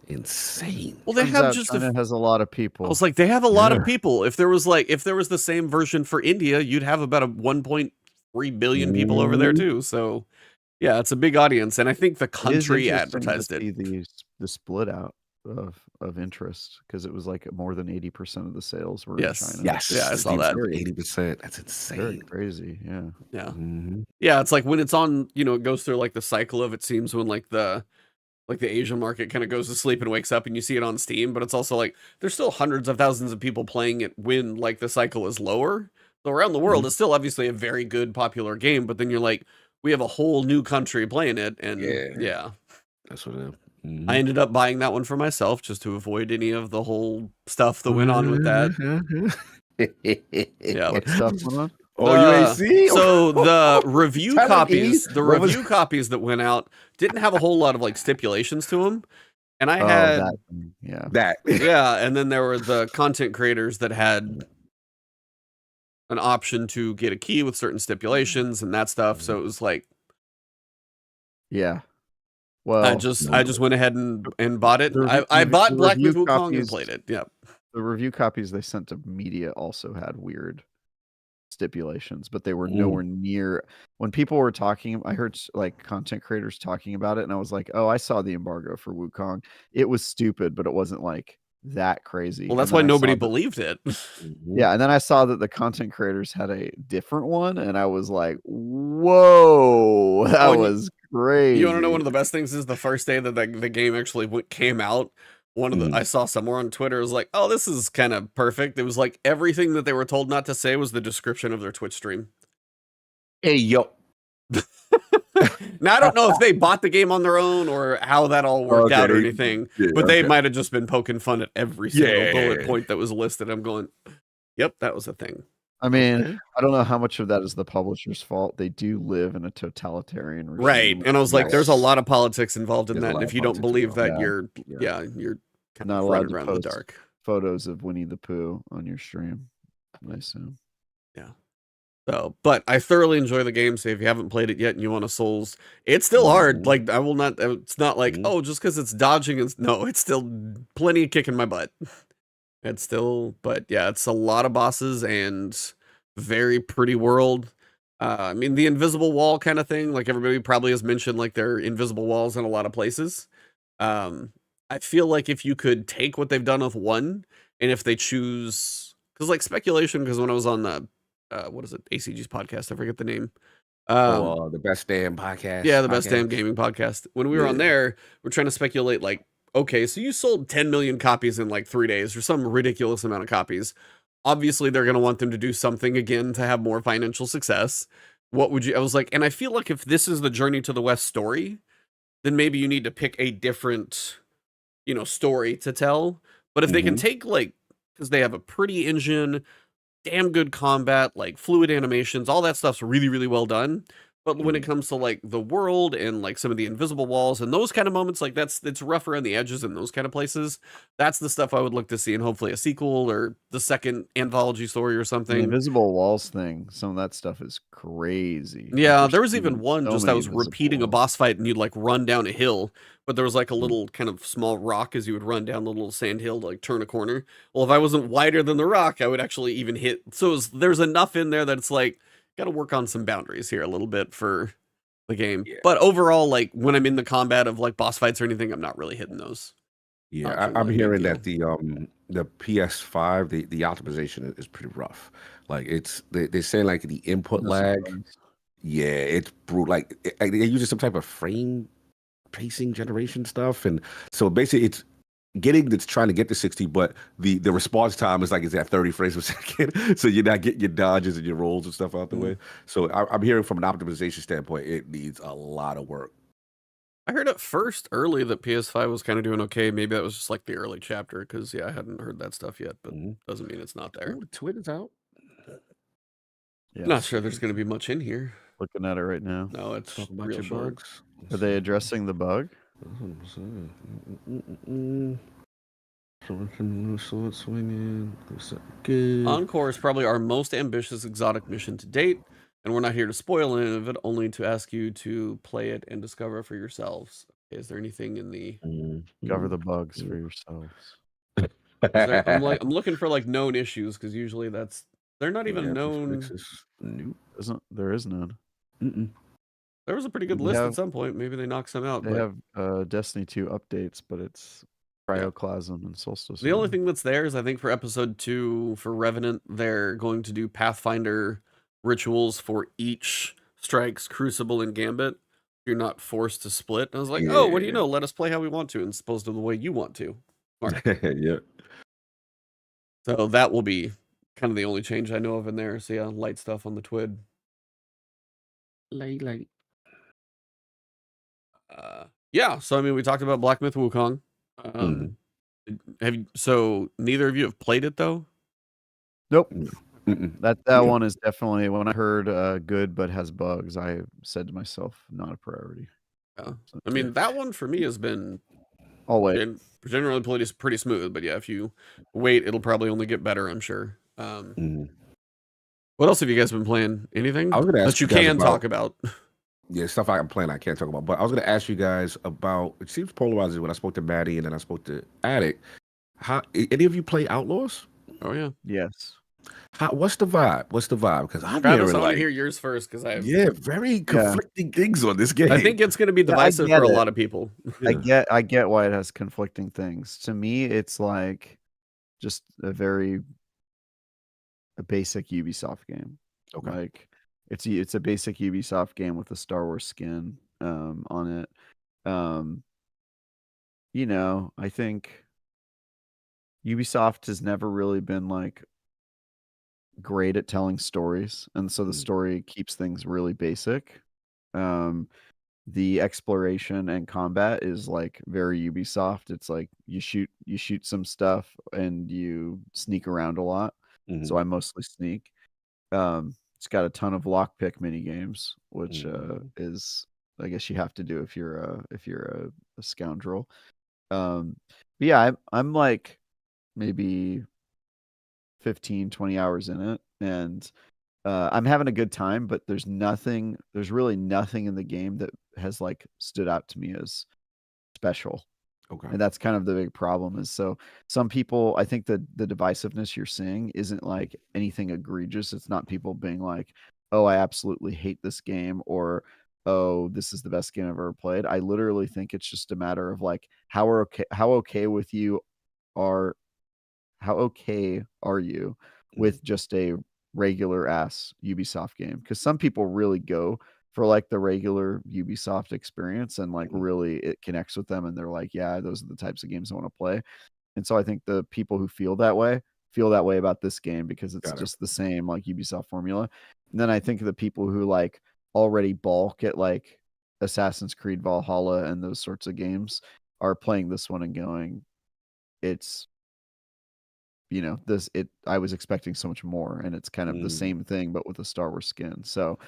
Insane. Well, they have just China has a lot of people. I was like, they have a lot of people. If there was the same version for India, you'd have about a 1.3 billion people over there too. So yeah, it's a big audience, and I think the country advertised it. The split out of interest, because it was like more than 80% of the sales were in China. Yes, yeah, I saw that. 80%. That's insane. Very crazy. Yeah. Yeah. Yeah, it's like when it's on, you know, it goes through like the cycle of, it seems, when like the Asian market kind of goes to sleep and wakes up and you see it on Steam, but it's also like there's still hundreds of thousands of people playing it when like the cycle is lower. So around the world, it's still obviously a very good popular game, but then you're like, we have a whole new country playing it, and yeah. That's what it is. I ended up buying that one for myself just to avoid any of the whole stuff that went on with that. Yeah, what stuff went on? Oh, you ain't see? So the review copies, copies that went out didn't have a whole lot of like stipulations to them, and I had and then there were the content creators that had an option to get a key with certain stipulations and that stuff. So it was like, well, I just went ahead and bought it. I bought Black Myth Wukong and played it. Yeah, the review copies they sent to media also had weird stipulations, but they were nowhere near. When people were talking, I heard like content creators talking about it, and I was like, oh, I saw the embargo for Wukong. It was stupid, but it wasn't like that crazy. Well, that's why nobody believed it. Yeah, and then I saw that the content creators had a different one, and I was like, whoa, that was crazy. You want to know one of the best things is the first day that the game actually came out, one of the I saw somewhere on Twitter was like, oh, this is kind of perfect. It was like everything that they were told not to say was the description of their Twitch stream. Hey, yo. Now, I don't know if they bought the game on their own or how that all worked out or anything, but they might have just been poking fun at every single bullet point that was listed. I'm going, yep, that was a thing. I mean, I don't know how much of that is the publisher's fault. They do live in a totalitarian regime. Right. And I was like, there's a lot of politics involved in that. And if you don't believe that, you're kind not of allowed running around the dark. Photos of Winnie the Pooh on your stream, I assume. Yeah. So, but I thoroughly enjoy the game. So if you haven't played it yet and you want a Souls, it's still hard. Like I will not, it's not like, oh, just because it's dodging. No, it's still plenty of kicking my butt. It's still, but yeah, it's a lot of bosses and very pretty world. I mean, the invisible wall kind of thing, like everybody probably has mentioned, like there are invisible walls in a lot of places. I feel like if you could take what they've done with one, and if they choose, because like speculation, because when I was on the, what is it, ACG's podcast, I forget the name. The Best Damn Podcast. Yeah, the Best Damn Gaming Podcast. When we were on there, we're trying to speculate, like, okay, so you sold 10 million copies in like 3 days or some ridiculous amount of copies. Obviously, they're going to want them to do something again to have more financial success. What would you, I was like, and I feel like if this is the Journey to the West story, then maybe you need to pick a different, you know, story to tell. But if they can take like, because they have a pretty engine, damn good combat, like fluid animations, all that stuff's really, really well done. But when it comes to like the world and like some of the invisible walls and those kind of moments, like it's rough around the edges and those kind of places. That's the stuff I would look to see, and hopefully a sequel or the second anthology story or The something. invisible walls thing, some of that stuff is crazy. Like, Yeah, there's there was even one so just many that was invisible repeating a walls. boss fight and you'd like run down a hill, but there was like a Mm. little kind of small rock as you would run down the little sand hill to like turn a corner. Well, if I wasn't wider than the rock, I would actually even hit. So there's enough in there that it's like, got to work on some boundaries here a little bit for the game. Yeah. But overall, like when I'm in the combat of like boss fights or anything, I'm not really hitting those. Yeah, Not I'm really a big hearing deal. that the PS5 the optimization is pretty rough. Like they're saying like the input No lag. surprise. Yeah, it's brutal. Like they're using some type of frame pacing generation stuff, and so basically it's trying to get to 60, but the response time is like it's at 30 frames per second, so you're not getting your dodges and your rolls and stuff out the way. So I'm hearing from an optimization standpoint, it needs a lot of work. I heard at first early that PS5 was kind of doing okay. Maybe that was just like the early chapter because I hadn't heard that stuff yet, but doesn't mean it's not there. Ooh, the Twitter's out. Yeah, Not sure there's going to be much in here. looking at it right now. No, it's Talk about real your short. bugs. Are they addressing the bug? Sword swinging. Good. Encore is probably our most ambitious exotic mission to date, and we're not here to spoil any of it, only to ask you to play it and discover for yourselves. Okay, is there anything in the? Discover the bugs for yourselves. I'm looking for like known issues because usually they're not even known. Nope. There is none. There was a pretty good They list have- at some point. Maybe they knocked some out. They But have Destiny 2 updates, but it's Cryoclasm and Solstice. the only thing that's there is I think for episode 2 for Revenant, they're going to do Pathfinder rituals for each Strikes, Crucible, and Gambit. You're not forced to split. And I was like, oh, what do you know? Let us play how we want to, and opposed to the way you want to. Yeah. So that will be kind of the only change I know of in there. So yeah, light stuff on the Twid. Light. Yeah, so I mean, we talked about Black Myth Wukong. So neither of you have played it though? Nope. Mm-mm. That one is definitely, when I heard good but has bugs, I said to myself, not a priority. Yeah. I mean, that one for me has been I'll wait. generally pretty smooth, but yeah, if you wait, it'll probably only get better, I'm sure. What else have you guys been playing? Anything I was gonna ask that you you guys can talk about? Yeah, stuff I'm playing I can't talk about. But I was going to ask you guys about, it seems polarizing when I spoke to Maddie and then I spoke to Addict. How any of you play Outlaws? Oh yeah. Yes. What's the vibe? Because I'm Travis, hearing I want like, to hear yours first because I have very conflicting things on this game. I think it's going to be divisive for a lot of people. I get why it has conflicting things. To me, it's like just a basic Ubisoft game. Okay. Like it's a basic Ubisoft game with a Star Wars skin on it. I think Ubisoft has never really been like great at telling stories, and so the story keeps things really basic. The exploration and combat is like very Ubisoft. It's like you shoot some stuff and you sneak around a lot. So I mostly sneak. It's got a ton of lockpick mini games, which is, I guess, you have to do if you're a scoundrel. But yeah, I'm like maybe 15, 20 hours in it, and I'm having a good time, but there's really nothing in the game that has like stood out to me as special. Okay. And that's kind of the big problem is, so some people, I think that the divisiveness you're seeing isn't like anything egregious. It's not people being like, oh, I absolutely hate this game, or oh, this is the best game I've ever played. I literally think it's just a matter of like, how okay are you with just a regular ass Ubisoft game? Because some people really go for like the regular Ubisoft experience, and like really it connects with them, and they're like, yeah, those are the types of games I want to play. And so I think the people who feel that way about this game because it's just the same like Ubisoft formula. And then I think the people who like already balk at like Assassin's Creed Valhalla and those sorts of games are playing this one and going, it's, I was expecting so much more, and it's kind of the same thing but with a Star Wars skin. So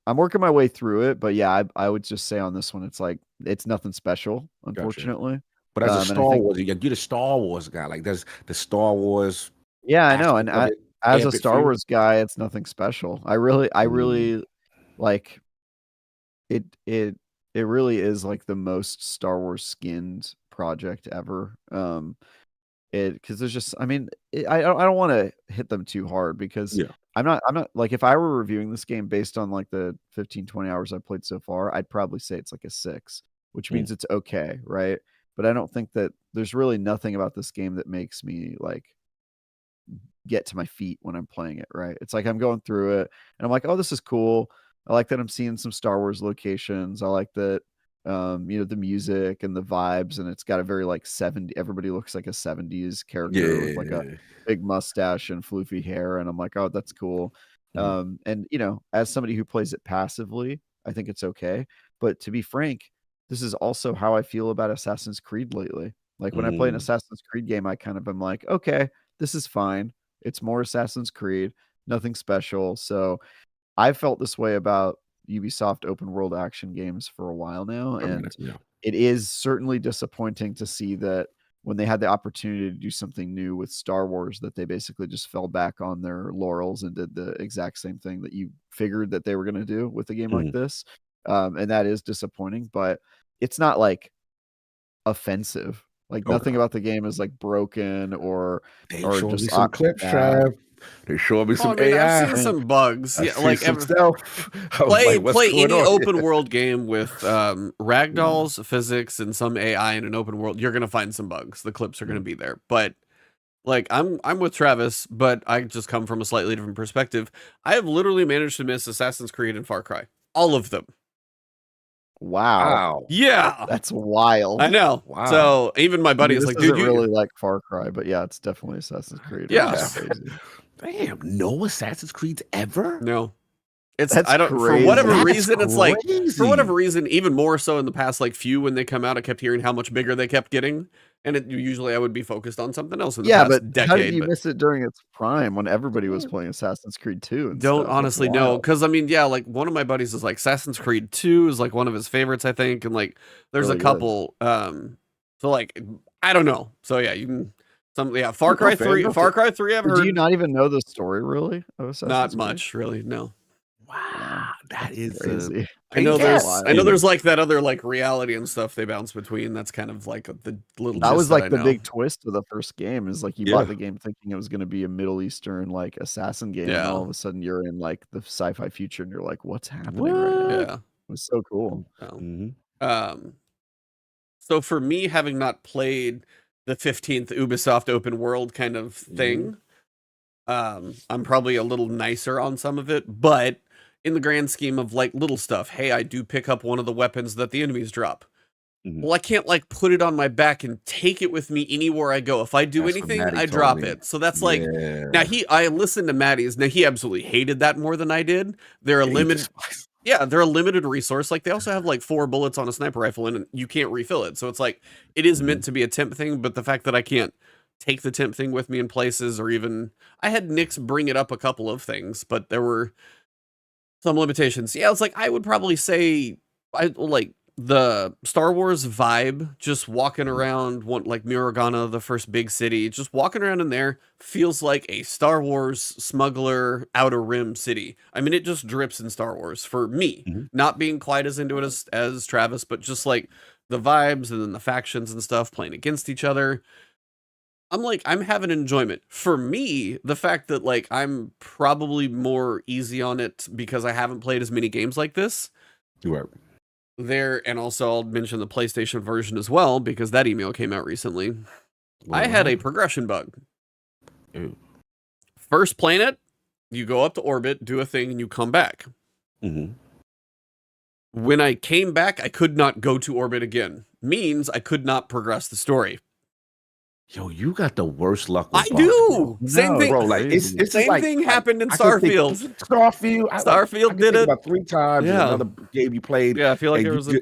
I'm I'm working my way through it, but yeah, I would just say on this one, it's like it's nothing special, unfortunately. But as a And I Star think, Wars, you're the Star Wars guy. Like, there's the Star Wars yeah, I know. And aspect of it as a amp it Star for you? Wars guy, it's nothing special. I really like it. It really is like the most Star Wars skinned project ever. Because there's just, I mean, I don't want to hit them too hard because Yeah. I'm not like, if I were reviewing this game based on like the 15-20 hours I've played so far, I'd probably say it's like a 6, which means it's okay, right? But I don't think that there's really nothing about this game that makes me like get to my feet when I'm playing it, right? It's like I'm going through it and I'm like, oh, this is cool. I like that I'm seeing some Star Wars locations. I like that the music and the vibes, and it's got a very like 70, everybody looks like a 70s character with like a big mustache and floofy hair, and I'm like, oh, that's cool. And as somebody who plays it passively, I think it's okay. But to be frank, this is also how I feel about Assassin's Creed lately. Like when I play an Assassin's Creed game, I kind of am like, okay, this is fine. It's more Assassin's Creed, nothing special. So I've felt this way about Ubisoft open world action games for a while now, and it is certainly disappointing to see that when they had the opportunity to do something new with Star Wars, that they basically just fell back on their laurels and did the exact same thing that you figured that they were going to do with a game like this. And that is disappointing, but it's not like offensive. Like nothing about the game is like broken or showing just me some clips, Trav. They showing me some AI. I've seen some bugs. Yeah, like some stuff. Play any open world game with ragdolls, physics, and some AI in an open world. You're gonna find some bugs. The clips are gonna be there, but like I'm with Travis, but I just come from a slightly different perspective. I have literally managed to miss Assassin's Creed and Far Cry, all of them. Wow. Yeah. That's wild. I know. Wow. So even my buddy is like, dude, you really like Far Cry, but yeah, it's definitely Assassin's Creed. Yeah. Damn, no Assassin's Creeds ever? No. It's That's I don't crazy. for whatever That's reason, it's like crazy. for whatever reason, even more so in the past like few when they come out, I kept hearing how much bigger they kept getting. And usually I would be focused on something else in the past but decade. How did you miss it during its prime when everybody was playing Assassin's Creed 2? And don't stuff? honestly know. Because I mean, yeah, like one of my buddies is like Assassin's Creed 2 is like one of his favorites, I think. And like there's Really a couple. So like I don't know. So yeah, you can Far Cry 3. Far Cry 3 I've heard. Do you not even know the story really of Assassin's Not Creed? much, really, no. Wow, that is crazy. I know there's like that other like reality and stuff they bounce between. That's kind of like the little. That was like the know. big twist of the first game. Is like you bought the game thinking it was going to be a Middle Eastern like assassin game, and all of a sudden you're in like the sci-fi future, and you're like, what's happening right now? Yeah, it was so cool. So for me, having not played the 15th Ubisoft open world kind of thing, I'm probably a little nicer on some of it, but in the grand scheme of like little stuff, hey, I do pick up one of the weapons that the enemies drop. Well, I can't like put it on my back and take it with me anywhere I go. If I do anything, I drop it. So that's like, now I listened to Maddie's. Now he absolutely hated that more than I did. They're a limited, they're a limited resource. Like they also have like 4 bullets on a sniper rifle and you can't refill it. So it's like, it is meant to be a temp thing, but the fact that I can't take the temp thing with me in places, or even I had Nix bring it up a couple of things, but there were some limitations. Yeah, it's like I would probably say I like the Star Wars vibe, just walking around like Mirogana, the first big city, just walking around in there feels like a Star Wars smuggler Outer Rim city. I mean, it just drips in Star Wars for me, not being quite as into it as Travis, but just like the vibes and then the factions and stuff playing against each other. I'm having enjoyment. For me, the fact that like I'm probably more easy on it because I haven't played as many games like this. There, and also I'll mention the PlayStation version as well because that email came out recently. I had a progression bug. First planet, you go up to orbit, do a thing, and you come back. When I came back, I could not go to orbit again. Means I could not progress the story. Yo, you got the worst luck with I do. Same thing, bro. Like it's same like, thing happened in Starfield. Starfield did it about 3 times. Yeah, another game you played. Yeah, I feel like there was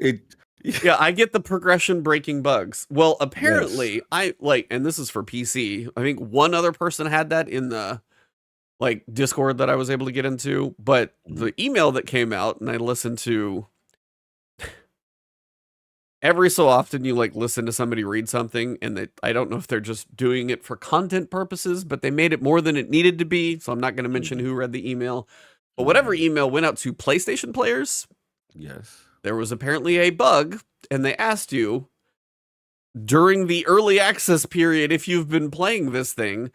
yeah, I get the progression breaking bugs. Well, apparently I like, and this is for PC. I think one other person had that in the like Discord that I was able to get into, but the email that came out, and I listened to every so often you like listen to somebody read something, and I don't know if they're just doing it for content purposes, but they made it more than it needed to be. So I'm not going to mention who read the email, but whatever email went out to PlayStation players, Yes. there was apparently a bug, and they asked you during the early access period, if you've been playing this thing,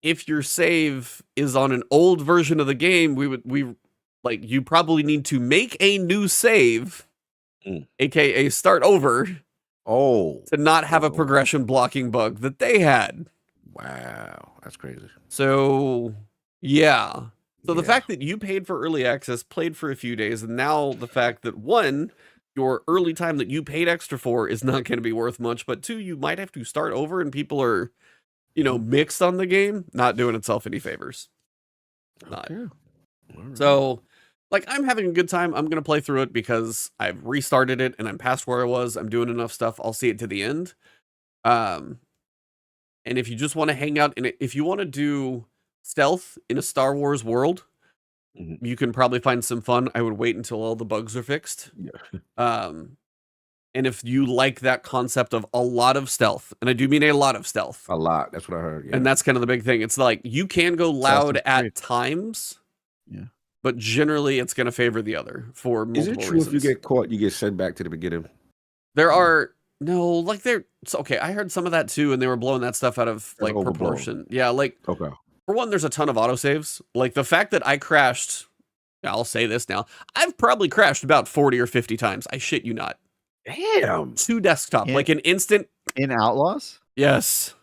if your save is on an old version of the game, you probably need to make a new save, aka start over, to not have a progression blocking bug that they had. Wow, that's crazy. So yeah. So the fact that you paid for early access, played for a few days, and now the fact that one, your early time that you paid extra for is not going to be worth much, but two, you might have to start over and people are, mixed on the game, not doing itself any favors. Not. Okay. Right. So, like, I'm having a good time. I'm going to play through it because I've restarted it and I'm past where I was. I'm doing enough stuff. I'll see it to the end. And if you just want to hang out in it, if you want to do stealth in a Star Wars world, you can probably find some fun. I would wait until all the bugs are fixed. Yeah. And if you like that concept of a lot of stealth, and I do mean a lot of stealth. A lot. That's what I heard. Yeah. And that's kind of the big thing. It's like you can go loud at times. Yeah. But generally it's going to favor the other for multiple reasons. Is it true if you get caught, you get sent back to the beginning? There are okay, I heard some of that too, and they were blowing that stuff out of like proportion. Yeah, like for one, there's a ton of autosaves. Like the fact that I crashed, I'll say this now, I've probably crashed about 40 or 50 times. I shit you not. Damn. To desktop, like an instant in Outlaws? Yes.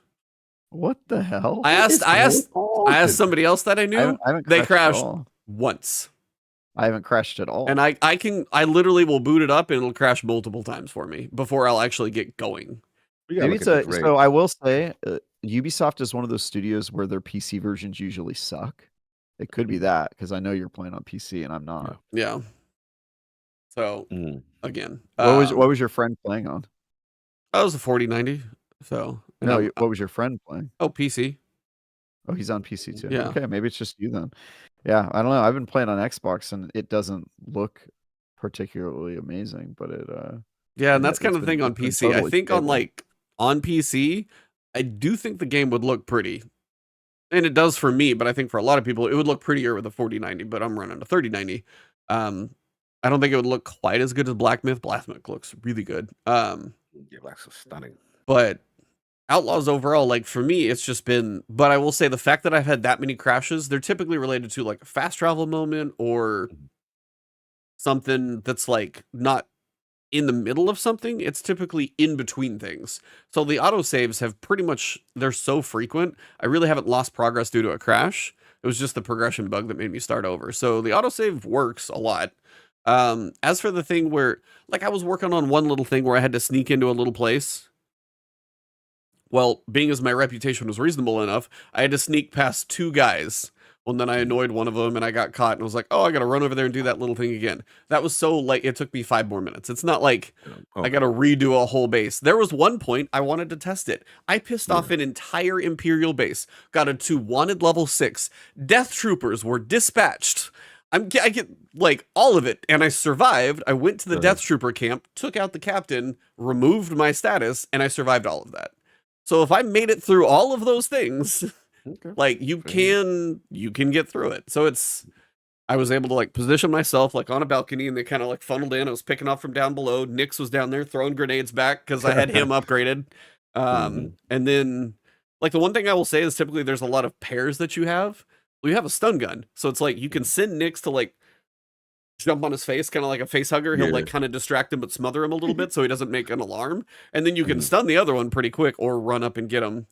What the hell? I asked somebody else that I knew. They crashed once. I haven't crashed at all. And I literally will boot it up and it'll crash multiple times for me before I'll actually get going. Maybe so I will say Ubisoft is one of those studios where their PC versions usually suck. It could be that because I know you're playing on PC and I'm not. Yeah. So again, what was your friend playing on? I was a 4090. So no, what was your friend playing? Oh, PC. Oh, he's on PC too. Yeah. Okay, maybe it's just you then. Yeah, I don't know. I've been playing on Xbox and it doesn't look particularly amazing, but it. Yeah, and that's kind of the thing on PC. Totally I think stable. on PC, I do think the game would look pretty. And it does for me, but I think for a lot of people, it would look prettier with a 4090, but I'm running a 3090. I don't think it would look quite as good as Black Myth. Black Myth looks really good. Yeah, Black's so stunning. But Outlaws overall, like for me, it's just been, but I will say the fact that I've had that many crashes, they're typically related to like a fast travel moment or something that's like not in the middle of something. It's typically in between things. So the autosaves have pretty much, they're so frequent. I really haven't lost progress due to a crash. It was just the progression bug that made me start over. So the autosave works a lot. As for the thing where, like I was working on one little thing where I had to sneak into a little place. Well, being as my reputation was reasonable enough, I had to sneak past two guys. Well, then I annoyed one of them and I got caught and was like, oh, I got to run over there and do that little thing again. That was so like, it took me 5 more minutes. It's not like I got to redo a whole base. There was one point I wanted to test it. I pissed off an entire Imperial base, got it to wanted level 6. Death troopers were dispatched. I get like all of it, and I survived. I went to the Death Trooper camp, took out the captain, removed my status, and I survived all of that. So if I made it through all of those things, like you can get through it. So I was able to like position myself like on a balcony, and they kind of like funneled in. I was picking off from down below. Nix was down there throwing grenades back because I had him upgraded. And then like the one thing I will say is typically there's a lot of pairs that you have. Well, you have a stun gun, so it's like you can send Nix to like jump on his face, kind of like a face hugger. He'll like kind of distract him but smother him a little bit so he doesn't make an alarm, and then you can stun the other one pretty quick or run up and get him.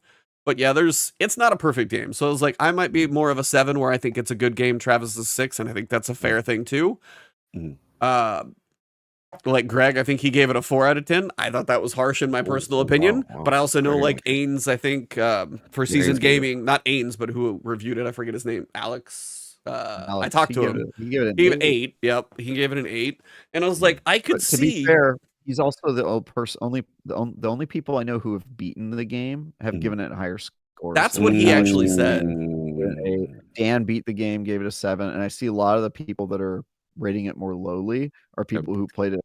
But yeah, it's not a perfect game, so it's like I might be more of a 7 where I think it's a good game. Travis is 6, and I think that's a fair thing too. Like Greg, I think he gave it a 4 out of 10. I thought that was harsh in my personal opinion, but I also know like Ains, I think for Seasons Gaming, not Ains, but who reviewed it, I forget his name, Alex. I talked to him. He gave it an 8. Yep, he gave it an 8, and I was like, I could see. To be fair, he's also the only people I know who have beaten the game have given it higher scores. That's what he actually said. it an 8. Dan beat the game, gave it a 7, and I see a lot of the people that are rating it more lowly are people who played it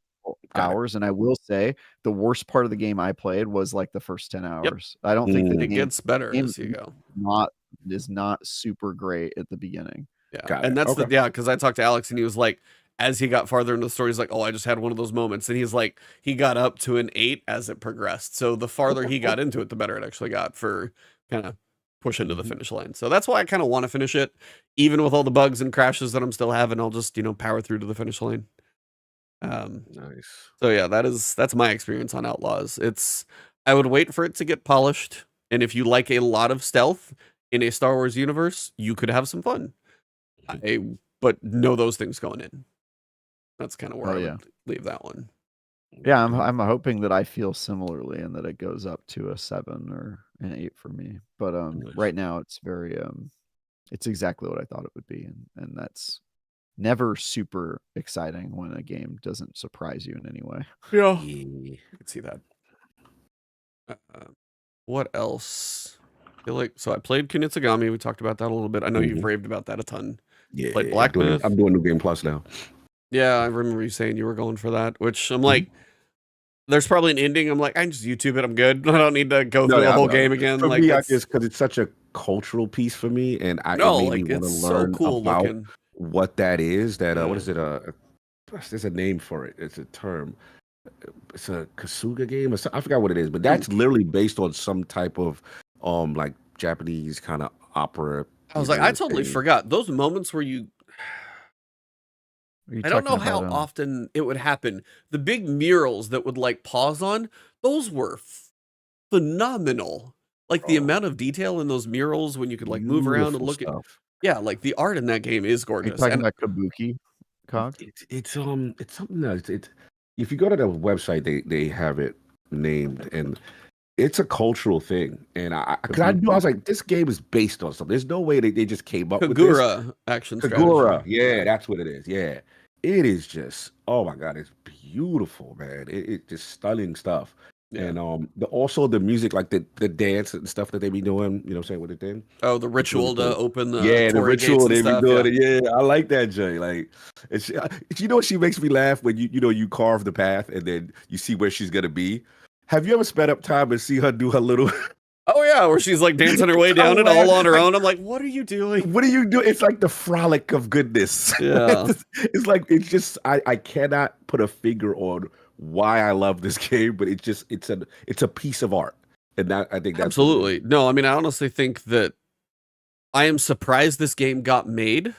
hours. And I will say the worst part of the game I played was like the first 10 hours. I don't think the It game gets better as you go. is not super great at the beginning. Yeah, and that's because I talked to Alex and he was like, as he got farther into the story, he's like, oh, I just had one of those moments, and he's like, he got up to an 8 as it progressed. So the farther he got into it, the better it actually got for kind of pushing to the finish line. So that's why I kind of want to finish it, even with all the bugs and crashes that I'm still having. I'll just power through to the finish line. Nice. So yeah, that's my experience on Outlaws. I would wait for it to get polished, and if you like a lot of stealth in a Star Wars universe, you could have some fun. But know those things going in. That's kind of where I would leave that one. Yeah, I'm hoping that I feel similarly and that it goes up to a 7 or an 8 for me. But right now it's very it's exactly what I thought it would be, and that's never super exciting when a game doesn't surprise you in any way. Yeah, I can see that. What else? I feel like I played Kunitsugami. We talked about that a little bit. I know you've raved about that a ton. Yeah, Played Black Myth. I'm doing New Game Plus now. Yeah, I remember you saying you were going for that, which I'm like, there's probably an ending. I'm like, I can just YouTube it. I'm good. I don't need to go through the whole game again. For like, me, I just because it's such a cultural piece for me, and it made me want to learn about what that is. That what is it? There's a name for it. It's a term. It's a Kasuga game. I forgot what it is, but that's literally based on some type of like Japanese kind of opera. I was like, I totally forgot those moments where I don't know how often it would happen. The big murals that would like pause on, those were phenomenal. Like the amount of detail in those murals when you could like move around and look at. Yeah, like the art in that game is gorgeous. Are you talking about Kabuki, Cog? It's something else. If you go to the website, they have it named, and it's a cultural thing. And I was like, this game is based on something. There's no way they just came up with this. Kagura action strategy. Yeah, that's what it is. Yeah, it is just, oh my god, it's beautiful, man. It's just stunning stuff. Yeah. And also the music, like the dance and stuff that they be doing, you know what I'm saying, with the thing. Oh, the ritual to open the the ritual they be doing it. Yeah, I like that, Jay. Like, it's you know what she makes me laugh when you carve the path and then you see where she's gonna be. Have you ever spent up time and see her do her little? Oh yeah, where she's like dancing her way down it all on her own. I'm like, what are you doing? What are you doing? It's like the frolic of goodness. Yeah, it's like it's just I cannot put a finger on why I love this game, but it's a piece of art, and that I think that's absolutely no. I mean, I honestly think that I am surprised this game got made.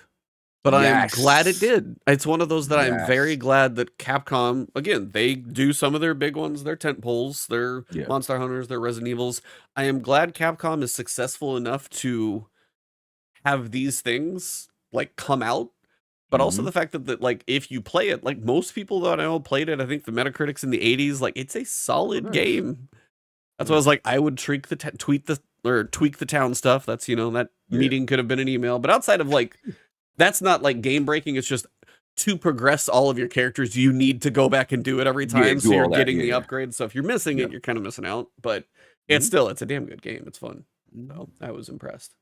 But I am glad it did. It's one of those that I'm very glad that Capcom, again, they do some of their big ones, their tent poles, their Monster Hunters, their Resident Evils. I am glad Capcom is successful enough to have these things like come out. But also the fact that like if you play it, like most people that I know played it, I think the Metacritics in the 80s, like it's a solid game. That's why I was like, I would tweak the town stuff. That's that meeting could have been an email. But outside of like that's not like game breaking. It's just to progress all of your characters, you need to go back and do it every time. So you're getting the upgrades. So if you're missing it, you're kind of missing out. But it's a damn good game. It's fun. So I was impressed.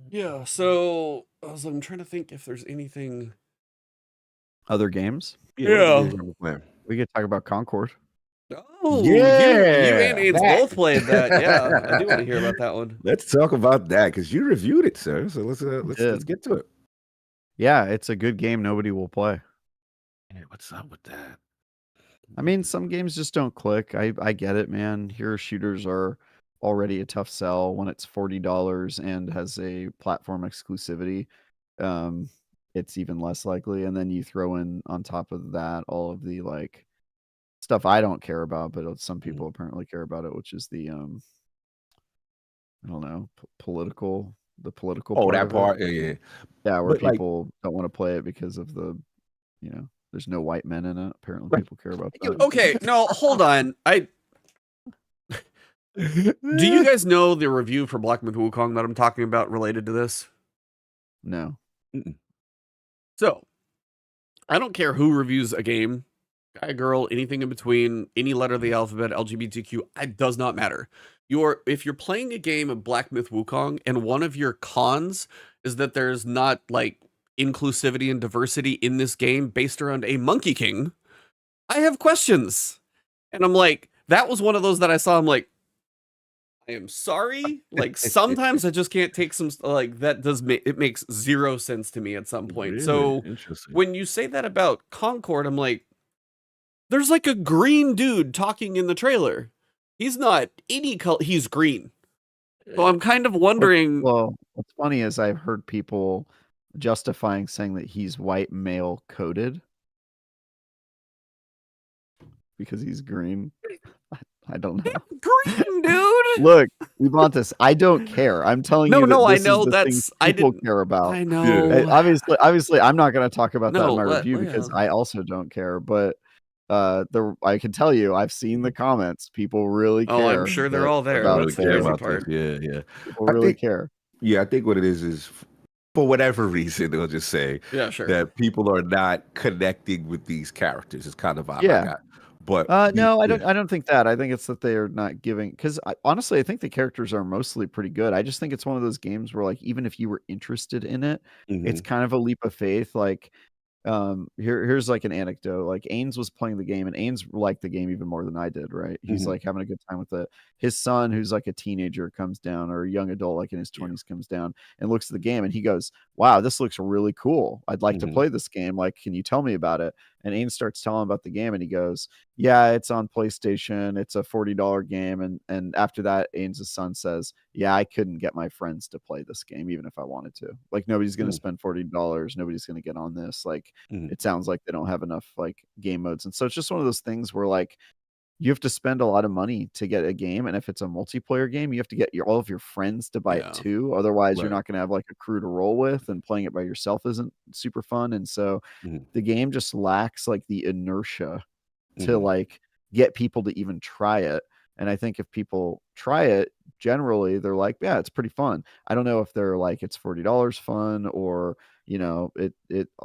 Yeah. So I'm trying to think if there's anything. Other games? Yeah. We could talk about Concord. Oh, you and Ains both played that. Yeah, I do want to hear about that one. Let's talk about that because you reviewed it, sir. So let's get to it. Yeah, it's a good game. Nobody will play. Hey, what's up with that? I mean, some games just don't click. I get it, man. Hero shooters are already a tough sell when it's $40 and has a platform exclusivity. It's even less likely. And then you throw in on top of that all of the like stuff I don't care about, but some people apparently care about it, which is the I don't know, political. Oh, that part, yeah, where but people don't want to play it because of the, there's no white men in it. Apparently, people care about that. Okay, no, hold on. Do you guys know the review for Black Myth Wukong that I'm talking about related to this? No. So, I don't care who reviews a game. guy, girl, anything in between, any letter of the alphabet, LGBTQ, it does not matter. If you're playing a game of Black Myth Wukong and one of your cons is that there's not like inclusivity and diversity in this game based around a Monkey King, I have questions. And I'm like, that was one of those that I saw. I'm like, I am sorry. Like sometimes I just can't take some, like that does make, it makes zero sense to me at some point. Really? So Interesting. when you say that about Concord, I'm like, there's like a green dude talking in the trailer. He's not any color. He's green. So I'm kind of wondering. Well, what's funny is I've heard people justifying saying that he's white male coded because he's green. I don't know. Green, dude. Look, Ebontis, I don't care. I'm telling you. No, that I this know is the that's thing I people didn't care about. I know. Obviously, I'm not going to talk about that in No, my review because yeah. I also don't care. But I can tell you, I've seen the comments. People really care. Oh, I'm sure they're all there. about That's the care crazy about part. this. Yeah. People I really think- care. Yeah, I think what it is for whatever reason, they'll just say Yeah, sure. that people are not connecting with these characters. It's kind of vibe I Yeah. got. But No, I yeah. don't think that. I think it's that they are not giving, because honestly, I think the characters are mostly pretty good. I just think it's one of those games where, like, even if you were interested in it, it's Mhm. kind of a leap of faith. Like, here's like an anecdote. Like, Ains was playing the game, and Ains liked the game even more than I did. Right? He's Mhm. like having a good time with it. His son, who's like a teenager, comes down, or a young adult, like in his Yeah. 20s, comes down and looks at the game, and he goes, "Wow, this looks really cool. I'd like to Mhm. play this game. Like, can you tell me about it?" And Ains starts telling him about the game, and he goes, "Yeah, it's on PlayStation. It's a $40 game." And after that, Ains' son says, "Yeah, I couldn't get my friends to play this game, even if I wanted to. Like, nobody's going to spend $40. Nobody's going to get on this. Like, Mhm. it sounds like they don't have enough like game modes." And so it's just one of those things where, like, you have to spend a lot of money to get a game, and if it's a multiplayer game, you have to get all of your friends to buy Yeah. it too. Otherwise, you're Right. not going to have like a crew to roll with, and playing it by yourself isn't super fun. And so Mhm. the game just lacks like the inertia to Mhm. like get people to even try it. And I think if people try it, generally they're like, yeah, it's pretty fun. I don't know if they're like, it's $40 fun, or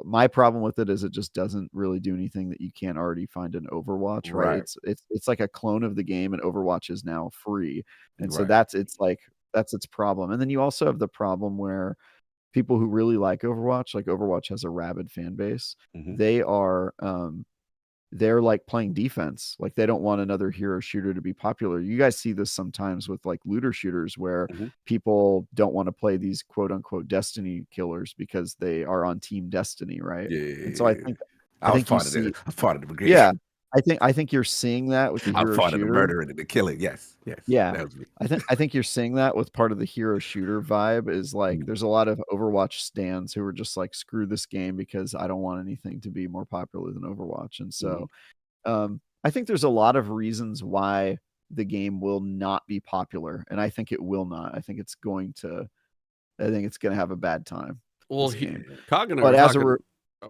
my problem with it is it just doesn't really do anything that you can't already find in Overwatch, right? Right. It's like a clone of the game, and Overwatch is now free. And so Right. that's its problem. And then you also have the problem where people who really like Overwatch has a rabid fan base. Mhm. They're like playing defense. Like, they don't want another hero shooter to be popular. You guys see this sometimes with like looter shooters where Mhm. people don't want to play these quote unquote Destiny killers because they are on Team Destiny, right? Yeah. And so I think you see, I fought it. yeah, I think you're seeing that with the I hero fought it, the shooter. murder and the killing. Yes. Yeah. That was me. I think you're seeing that with part of the hero shooter vibe is like Mhm. there's a lot of Overwatch stans who are just like, screw this game because I don't want anything to be more popular than Overwatch. And so I think there's a lot of reasons why the game will not be popular, and I think it will not. I think it's going to have a bad time. Well, this game. Cog and I But were as talking.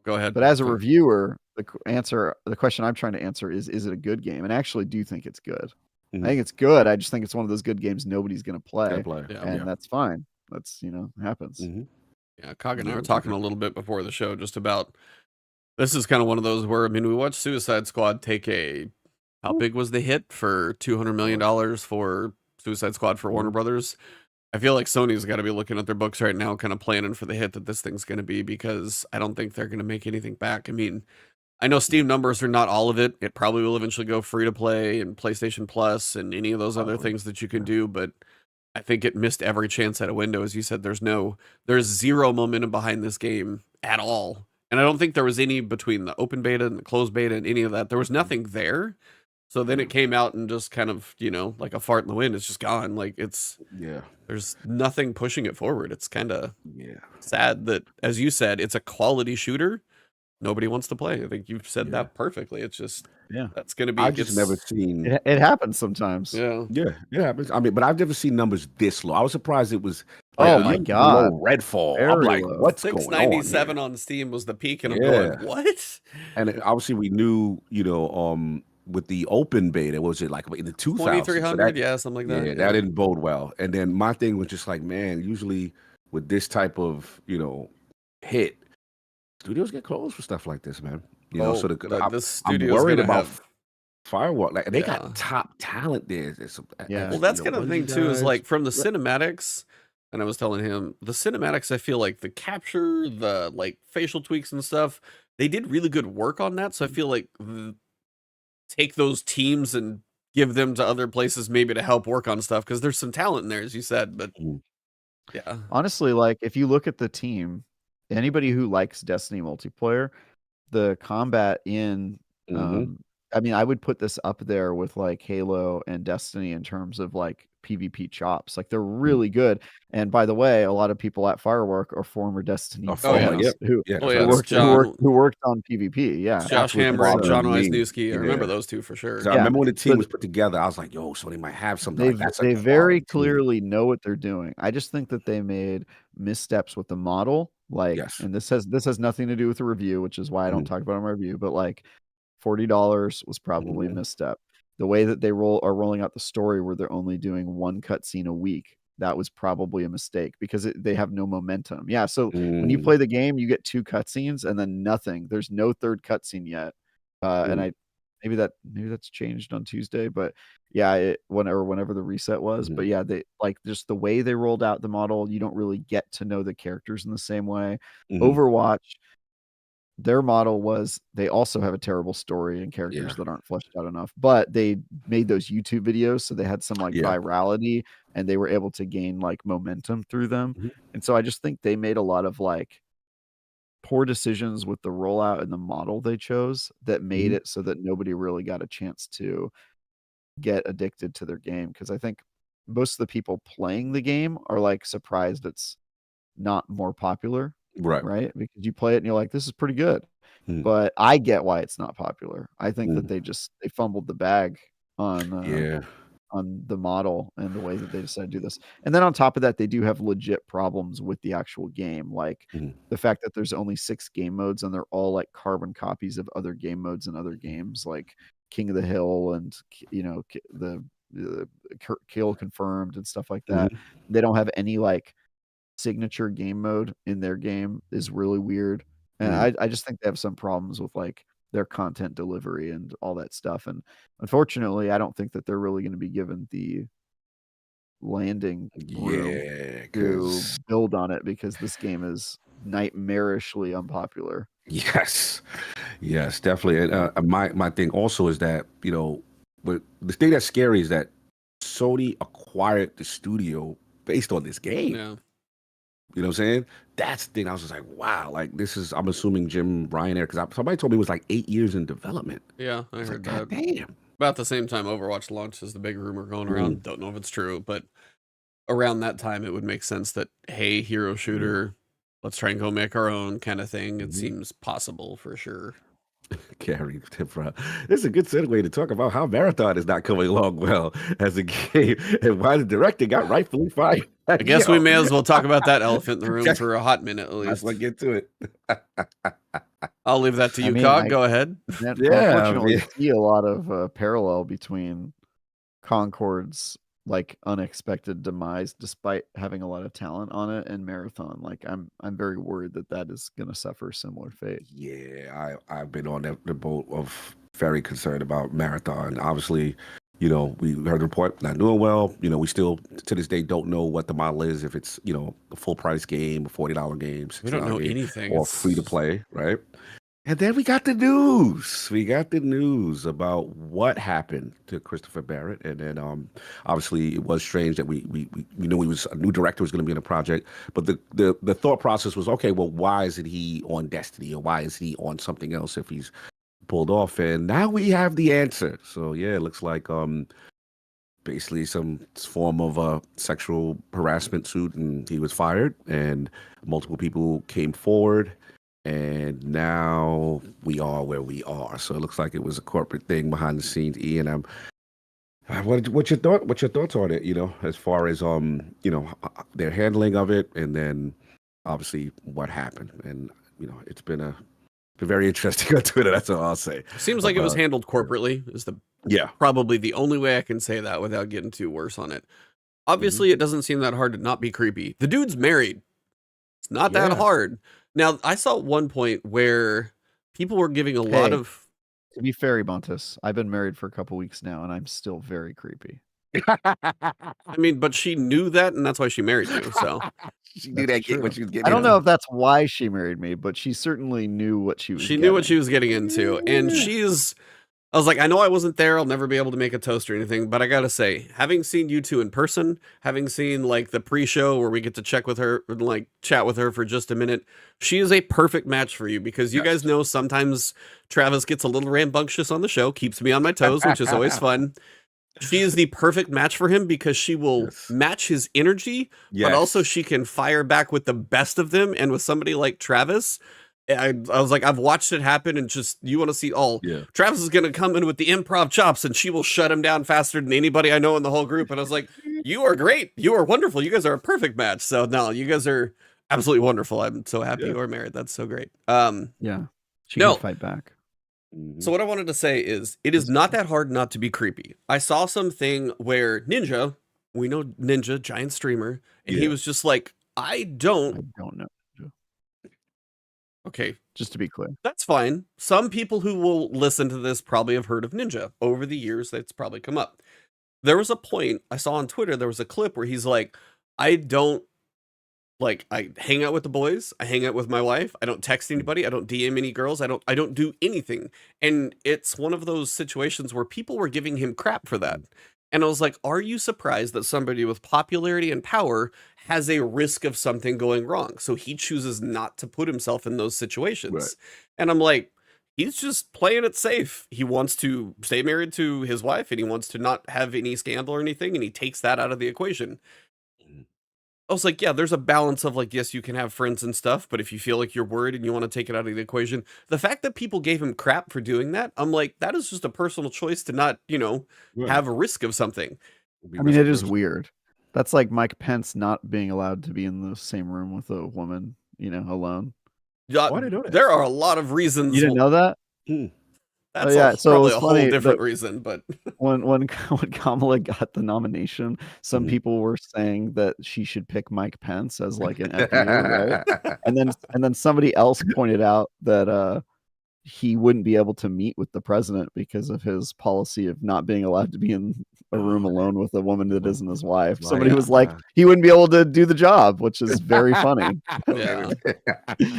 Go ahead. But as a Sorry. reviewer, the question I'm trying to answer is it a good game? And I actually do think it's good. Mhm. I think it's good. I just think it's one of those good games nobody's going to play, Gotta play. Yeah. and that's fine. That's happens. Mhm. Yeah, Cog and I Yeah, were talking a little bit before the show just about. This is kind of one of those where, I mean, we watched Suicide Squad take how big was the hit for $200 million for Suicide Squad for Warner Brothers? I feel like Sony's got to be looking at their books right now, kind of planning for the hit that this thing's going to be, because I don't think they're going to make anything back. I mean, I know Steam numbers are not all of it. It probably will eventually go free to play and PlayStation Plus and any of those other things that you can do, but I think it missed every chance at a window. As you said, there's zero momentum behind this game at all. And I don't think there was any between the open beta and the closed beta and any of that. There was nothing there. So then it came out and just kind of, like a fart in the wind. It's just gone. Like, there's nothing pushing it forward. It's kind of sad that, as you said, it's a quality shooter. Nobody wants to play. I think you've said that perfectly. It's just, that's going to be. I've just never seen. It happens sometimes. Yeah, it happens. I mean, but I've never seen numbers this low. I was surprised it was. Oh my God. Below Redfall. Very I'm like, low. what's going on? 697 on Steam was the peak, and I'm going, what? And obviously, we knew, with the open beta, was it like in the 2000s? 2300, yeah, something like that. Yeah, that didn't bode well. And then my thing was just like, man, usually with this type of, hit, studios get closed for stuff like this, man. You know, so this I'm studio's worried gonna about have. Firewall. Like they Yeah. got top talent there. There's some, Yeah. Well, that's you know, kind of the Bungie thing too. Is guys. like from the cinematics, and I was telling him the cinematics. I feel like the capture, the like facial tweaks and stuff. They did really good work on that. So I feel like take those teams and give them to other places maybe to help work on stuff because there's some talent in there, as you said. But yeah, Honestly, like if you look at the team, anybody who likes Destiny multiplayer, the combat in I mean, I would put this up there with like Halo and Destiny in terms of like PvP chops. Like they're really good. And by the way, a lot of people at Firework are former Destiny fans who worked on PvP. Yeah. Josh Hammer and John Wisniewski. I remember those two for sure. I remember when the team was put together, I was like, yo, so they might have something. They very clearly know what they're doing. I just think that they made missteps with the model. Like, and this has nothing to do with the review, which is why I don't talk about it in my review, but like $40 was probably a misstep. The way that they are rolling out the story where they're only doing one cutscene a week, that was probably a mistake because they have no momentum. Yeah, so when you play the game, you get 2 cutscenes and then nothing. There's no third cutscene yet. And maybe that's changed on Tuesday, but yeah, whenever the reset was. But yeah, they like just the way they rolled out the model, you don't really get to know the characters in the same way. Overwatch, their model was they also have a terrible story and characters that aren't fleshed out enough, but they made those YouTube videos, so they had some like virality and they were able to gain like momentum through them. And so I just think they made a lot of like poor decisions with the rollout and the model they chose that made it so that nobody really got a chance to get addicted to their game. Because I think most of the people playing the game are like surprised it's not more popular. Right? Because you play it and you're like, this is pretty good. But I get why it's not popular. I think that they fumbled the bag on the model and the way that they decided to do this. And then on top of that, they do have legit problems with the actual game. Like the fact that there's only 6 game modes and they're all like carbon copies of other game modes in other games like King of the Hill and, you know, the Kill Confirmed and stuff like that. They don't have any like signature game mode in their game is really weird. And I just think they have some problems with like their content delivery and all that stuff. And unfortunately, I don't think that they're really going to be given the landing room to build on it because this game is nightmarishly unpopular. Yes, definitely. And my thing also is that, you know, but the thing that's scary is that Sony acquired the studio based on this game. Yeah. You know what I'm saying? That's the thing. I was just like, wow, like this is, I'm assuming Jim Ryan there, because somebody told me it was like 8 years in development. Yeah, I heard like, that. Damn. About the same time Overwatch launched is the big rumor going around. Don't know if it's true, but around that time it would make sense that, hey, hero shooter, let's try and go make our own kind of thing. It seems possible for sure. Gary, this is a good segue to talk about how Marathon is not coming along well as a game and why the director got rightfully fired. I guess we may as well talk about that elephant in the room for a hot minute at least. Let's not get to it. I'll leave that to you, Cog. Go ahead. Unfortunately, I see a lot of parallel between Concord's like unexpected demise, despite having a lot of talent on it, and Marathon. Like I'm very worried that is going to suffer a similar fate. Yeah, I've been on the boat of very concerned about Marathon. Obviously, you know, we heard the report not doing well. You know, we still to this day don't know what the model is. If it's, you know, a full price game, a $40 game, we don't know anything, or free to play, right? And then we got the news. We got the news about what happened to Christopher Barrett. And then obviously it was strange that we knew he was a new director was going to be in a project. But the thought process was, okay, well, why isn't he on Destiny, or why is he on something else if he's pulled off? And now we have the answer. So yeah, it looks like basically some form of a sexual harassment suit, and he was fired, and multiple people came forward. And now we are where we are. So it looks like it was a corporate thing behind the scenes. Ian, what's your thoughts on it? You know, as far as you know, their handling of it, and then obviously what happened. And you know, it's been very interesting on Twitter. That's all I'll say. Seems like it was handled corporately. Is probably the only way I can say that without getting too worse on it. Obviously, it doesn't seem that hard to not be creepy. The dude's married. It's not that hard. Now, I saw at one point where people were giving a lot Hey. of. To be fair, Ebontis, I've been married for a couple weeks now, and I'm still very creepy. I mean, but she knew that, and that's why she married you. So she knew that what she was getting. I don't know if that's why she married me, but she certainly knew what she was. She knew what she was getting into, and she's. I was like, I know I wasn't there. I'll never be able to make a toast or anything, but I gotta say, having seen you two in person, having seen like the pre-show where we get to check with her, like chat with her for just a minute, she is a perfect match for you because you guys know sometimes Travis gets a little rambunctious on the show, keeps me on my toes, which is always fun. She is the perfect match for him because she will match his energy, but also she can fire back with the best of them. And with somebody like Travis, I was like, I've watched it happen, and just you want to see Travis is going to come in with the improv chops, and she will shut him down faster than anybody I know in the whole group. And I was like, you are great. You are wonderful. You guys are a perfect match. So no, you guys are absolutely wonderful. I'm so happy you are married. That's so great. Yeah, she can fight back. So what I wanted to say is it is not that hard not to be creepy. I saw something where Ninja, we know Ninja, giant streamer, and he was just like, I don't know. Okay. Just to be clear. That's fine. Some people who will listen to this probably have heard of Ninja. Over the years, that's probably come up. There was a point I saw on Twitter, there was a clip where he's like, I hang out with the boys, I hang out with my wife, I don't text anybody, I don't DM any girls, I don't do anything. And it's one of those situations where people were giving him crap for that. And I was like, are you surprised that somebody with popularity and power has a risk of something going wrong? So he chooses not to put himself in those situations. Right. And I'm like, he's just playing it safe. He wants to stay married to his wife, and he wants to not have any scandal or anything, and he takes that out of the equation. I was like, yeah, there's a balance of like, yes, you can have friends and stuff, but if you feel like you're worried and you want to take it out of the equation, the fact that people gave him crap for doing that, I'm like, that is just a personal choice to not, have a risk of something. I mean, it is weird. That's like Mike Pence not being allowed to be in the same room with a woman, alone. Why did that? There are a lot of reasons. You didn't know that? That's probably a whole different reason, but when Kamala got the nomination, some people were saying that she should pick Mike Pence as like an FU, right? And then somebody else pointed out that he wouldn't be able to meet with the president because of his policy of not being allowed to be in a room alone with a woman that isn't his wife. Somebody was like, he wouldn't be able to do the job, which is very funny. Yeah.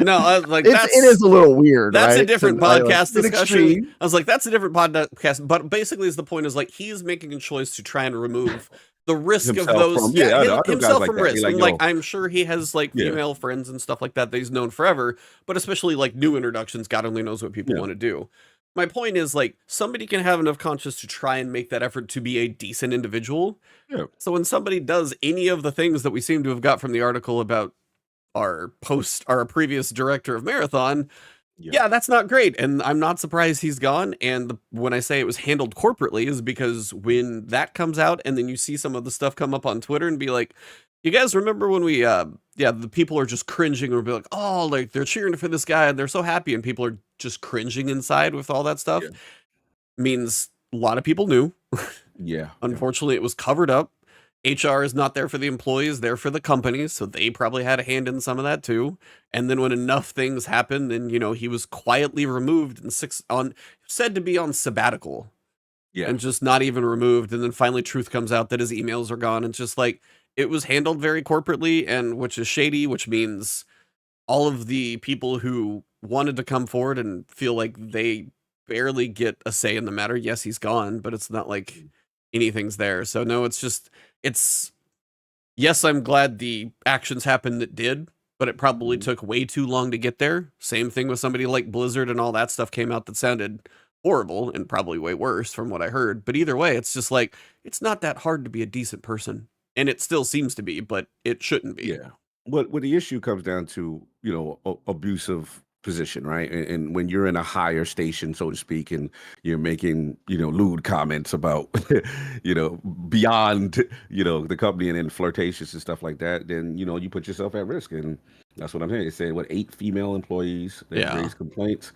No, like it is a little weird. That's right? a different podcast discussion. I was like, that's a different podcast. But basically, the point is like he's making a choice to try and remove the risk Himself of those from, himself from like risk. like, like I'm sure he has like female friends and stuff like that he's known forever, but especially like new introductions, God only knows what people want to do. My point is like somebody can have enough conscience to try and make that effort to be a decent individual. Yeah. So when somebody does any of the things that we seem to have got from the article about our previous director of Marathon, yeah, that's not great. And I'm not surprised he's gone. And when I say it was handled corporately is because when that comes out and then you see some of the stuff come up on Twitter and be like, you guys remember when we, the people are just cringing or be like, oh, like they're cheering for this guy and they're so happy and people are just cringing inside with all that stuff. Means a lot of people knew. Unfortunately, it was covered up. HR is not there for the employees, they're for the companies, so they probably had a hand in some of that too. And then when enough things happened, then he was quietly removed and said to be on sabbatical. And just not even removed. And then finally truth comes out that his emails are gone. And just like it was handled very corporately, and which is shady, which means all of the people who wanted to come forward and feel like they barely get a say in the matter. Yes, he's gone, but it's not like anything's there. So no, yes, I'm glad the actions happened that did, but it probably took way too long to get there. Same thing with somebody like Blizzard and all that stuff came out that sounded horrible and probably way worse from what I heard. But either way, it's just like, it's not that hard to be a decent person. And it still seems to be, but it shouldn't be. Yeah. What the issue comes down to, abusive position, right? And when you're in a higher station, so to speak, and you're making, lewd comments about, beyond, the company and then flirtatious and stuff like that, then, you put yourself at risk. And that's what I'm saying. It said, 8 female employees that raised complaints.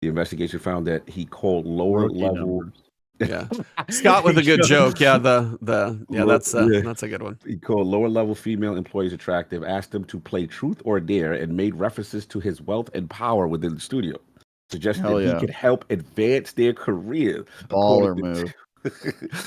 The investigation found that he called lower level. Yeah, Scott with a good joke. Yeah, that's a good one. He called lower level female employees attractive, asked them to play truth or dare, and made references to his wealth and power within the studio. suggested Hell he yeah. could help advance their career. Baller according to- move.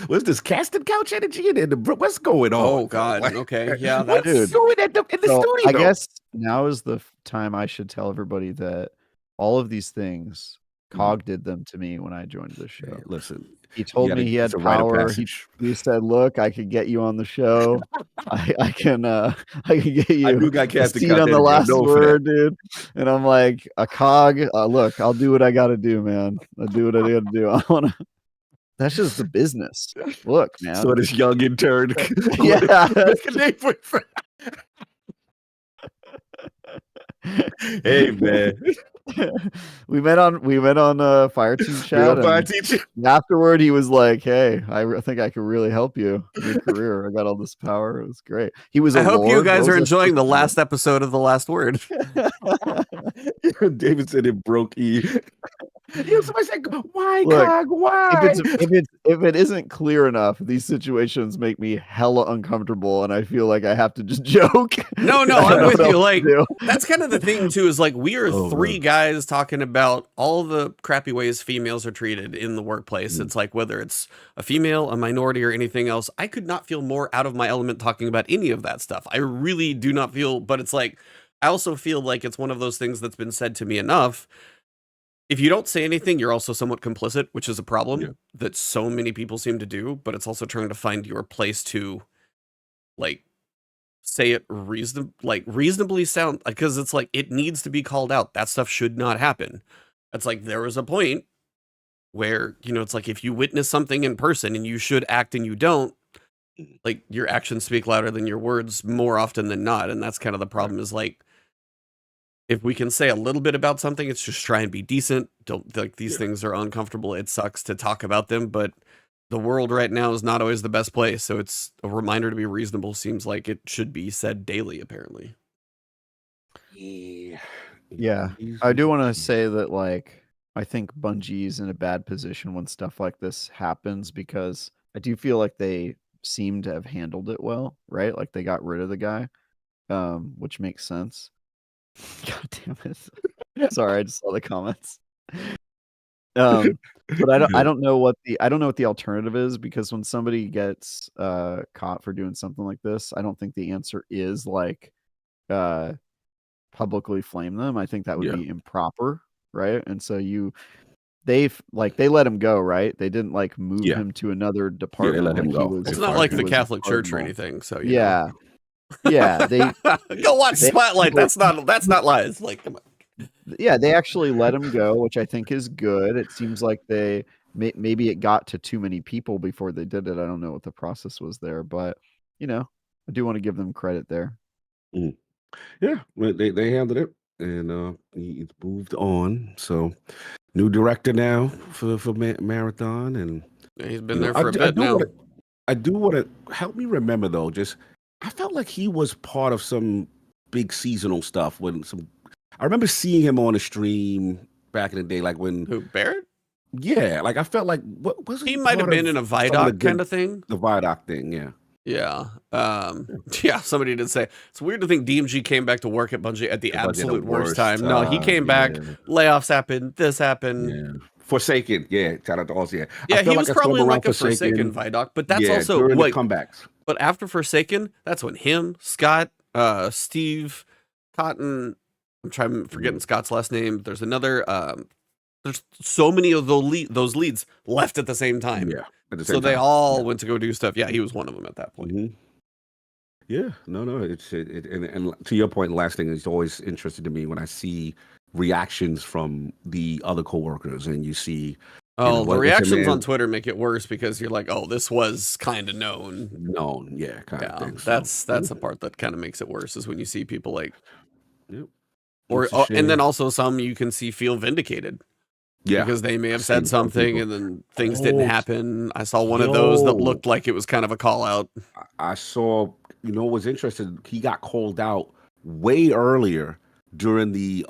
What's this casting couch energy in the what's going on? Oh bro? God. Like, Okay. Yeah. what's That's. Dude. doing in the So studio? I guess now is the time I should tell everybody that all of these things, Cog did them to me when I joined the show. Hey, listen, He told me he had it's a rite of power. passage. He said, "Look, I could get you on the show. I can get I you do got a casting seat couch on the energy. I'm last known for that. word, dude." And I'm like, "A Cog, look, I'll do what I got to do, man. I'll do what I got to do. I want to." That's just the business. Look, man. So this young intern, Yeah. make a name for himself. Hey man, we met on Fire Team we chat. on Fire And Teacher. afterward, he was like, "Hey, I think I could really help you in your career. I got all this power. It was great." He was. I hope you Lord. guys What are was I enjoying the supposed last episode of The Last Word. to do? David said it broke E. Somebody said, "Why, Look, Cog? Why?" if it isn't clear enough, these situations make me hella uncomfortable, and I feel like I have to just joke. No, I I'm don't know with what you. else Like, to do. that's kind of the thing too, is like we are Oh, three man. guys talking about all the crappy ways females are treated in the workplace. It's like whether it's a female, a minority, or anything else, I could not feel more out of my element talking about any of that stuff. I really do not feel, but it's like I also feel like it's one of those things that's been said to me enough. If you don't say anything, you're also somewhat complicit, which is a problem that so many people seem to do, but it's also trying to find your place to like say it reasonably sound, because it's like it needs to be called out. That stuff should not happen. It's like there was a point where, you know, it's like if you witness something in person and you should act and you don't, like your actions speak louder than your words more often than not. And that's kind of the problem is like, if we can say a little bit about something, it's just try and be decent. Don't like these things are uncomfortable. It sucks to talk about them, but the world right now is not always the best place. So it's a reminder to be reasonable. Seems like it should be said daily, apparently. Yeah, I do want to say that, like, I think Bungie's in a bad position when stuff like this happens, because I do feel like they seem to have handled it well, right? Like they got rid of the guy, which makes sense. God damn it! Sorry, I just saw the comments. But I don't know what the alternative is, because when somebody gets caught for doing something like this, I don't think the answer is like publicly flame them. I think that would be improper, right? And so they let him go, right? They didn't like move him to another department. let him like go. It's not like the Catholic Church or anything. So you know. Yeah, they go watch Spotlight. That's not lies. Like, come on. Yeah, they actually let him go, which I think is good. It seems like they maybe it got to too many people before they did it. I don't know what the process was there, but you know, I do want to give them credit there. Yeah, they handled it, and he's moved on. So, new director now for Marathon, and Yeah, he's been there for a bit now. I do want to help me remember though. Just I felt like he was part of some big seasonal stuff when I remember seeing him on a stream back in the day, like when Who, Barrett? Yeah, like I felt like what was he might have been in a Vidoc kind of thing. The Vidoc thing, yeah. Yeah. Yeah, somebody did say it's weird to think DMG came back to work at Bungie at the absolute worst time. No, he came back, layoffs happened, this happened. Yeah. Forsaken, shout out to all, Yeah, he was probably in like a Forsaken Vidoc, but that's also during the comebacks. But after Forsaken, that's when him, Scott, Steve, Cotton, I'm forgetting Scott's last name. There's another there's so many of those leads left at the same time. Yeah. So they all went to go do stuff. Yeah, he was one of them at that point. Mm-hmm. Yeah, no, it's and to your point, the last thing is always interesting to me when I see reactions from the other coworkers, and you see. Oh, the reactions on Twitter make it worse because you're like, oh, this was kind of known. Yeah, kind of thing. That's the part that kind of makes it worse is when you see people like, yep. And then also some you can feel vindicated. Yeah, because they may have said something and then things didn't happen. I saw one of those that looked like it was kind of a call out. I saw, what was interesting, he got called out way earlier during the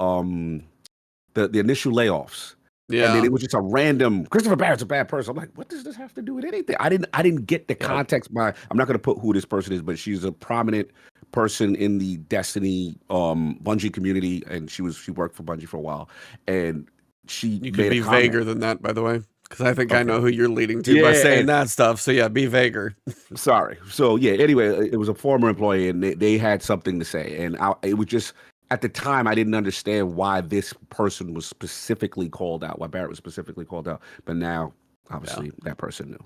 initial layoffs. Yeah. And then it was just a random Christopher Barrett's a bad person. I'm like, what does this have to do with anything? I didn't get the context by I'm not gonna put who this person is, but she's a prominent person in the Destiny Bungie community, and she worked for Bungie for a while. And she You could made be a comment. vaguer than that, by the way, because I think I Okay. know who you're leading to by Yeah, saying and- that stuff. So yeah, be vaguer. Sorry. So yeah. Anyway, it was a former employee, and they had something to say, and it was just at the time I didn't understand why this person was specifically called out, why Barrett was specifically called out, but now obviously that person knew.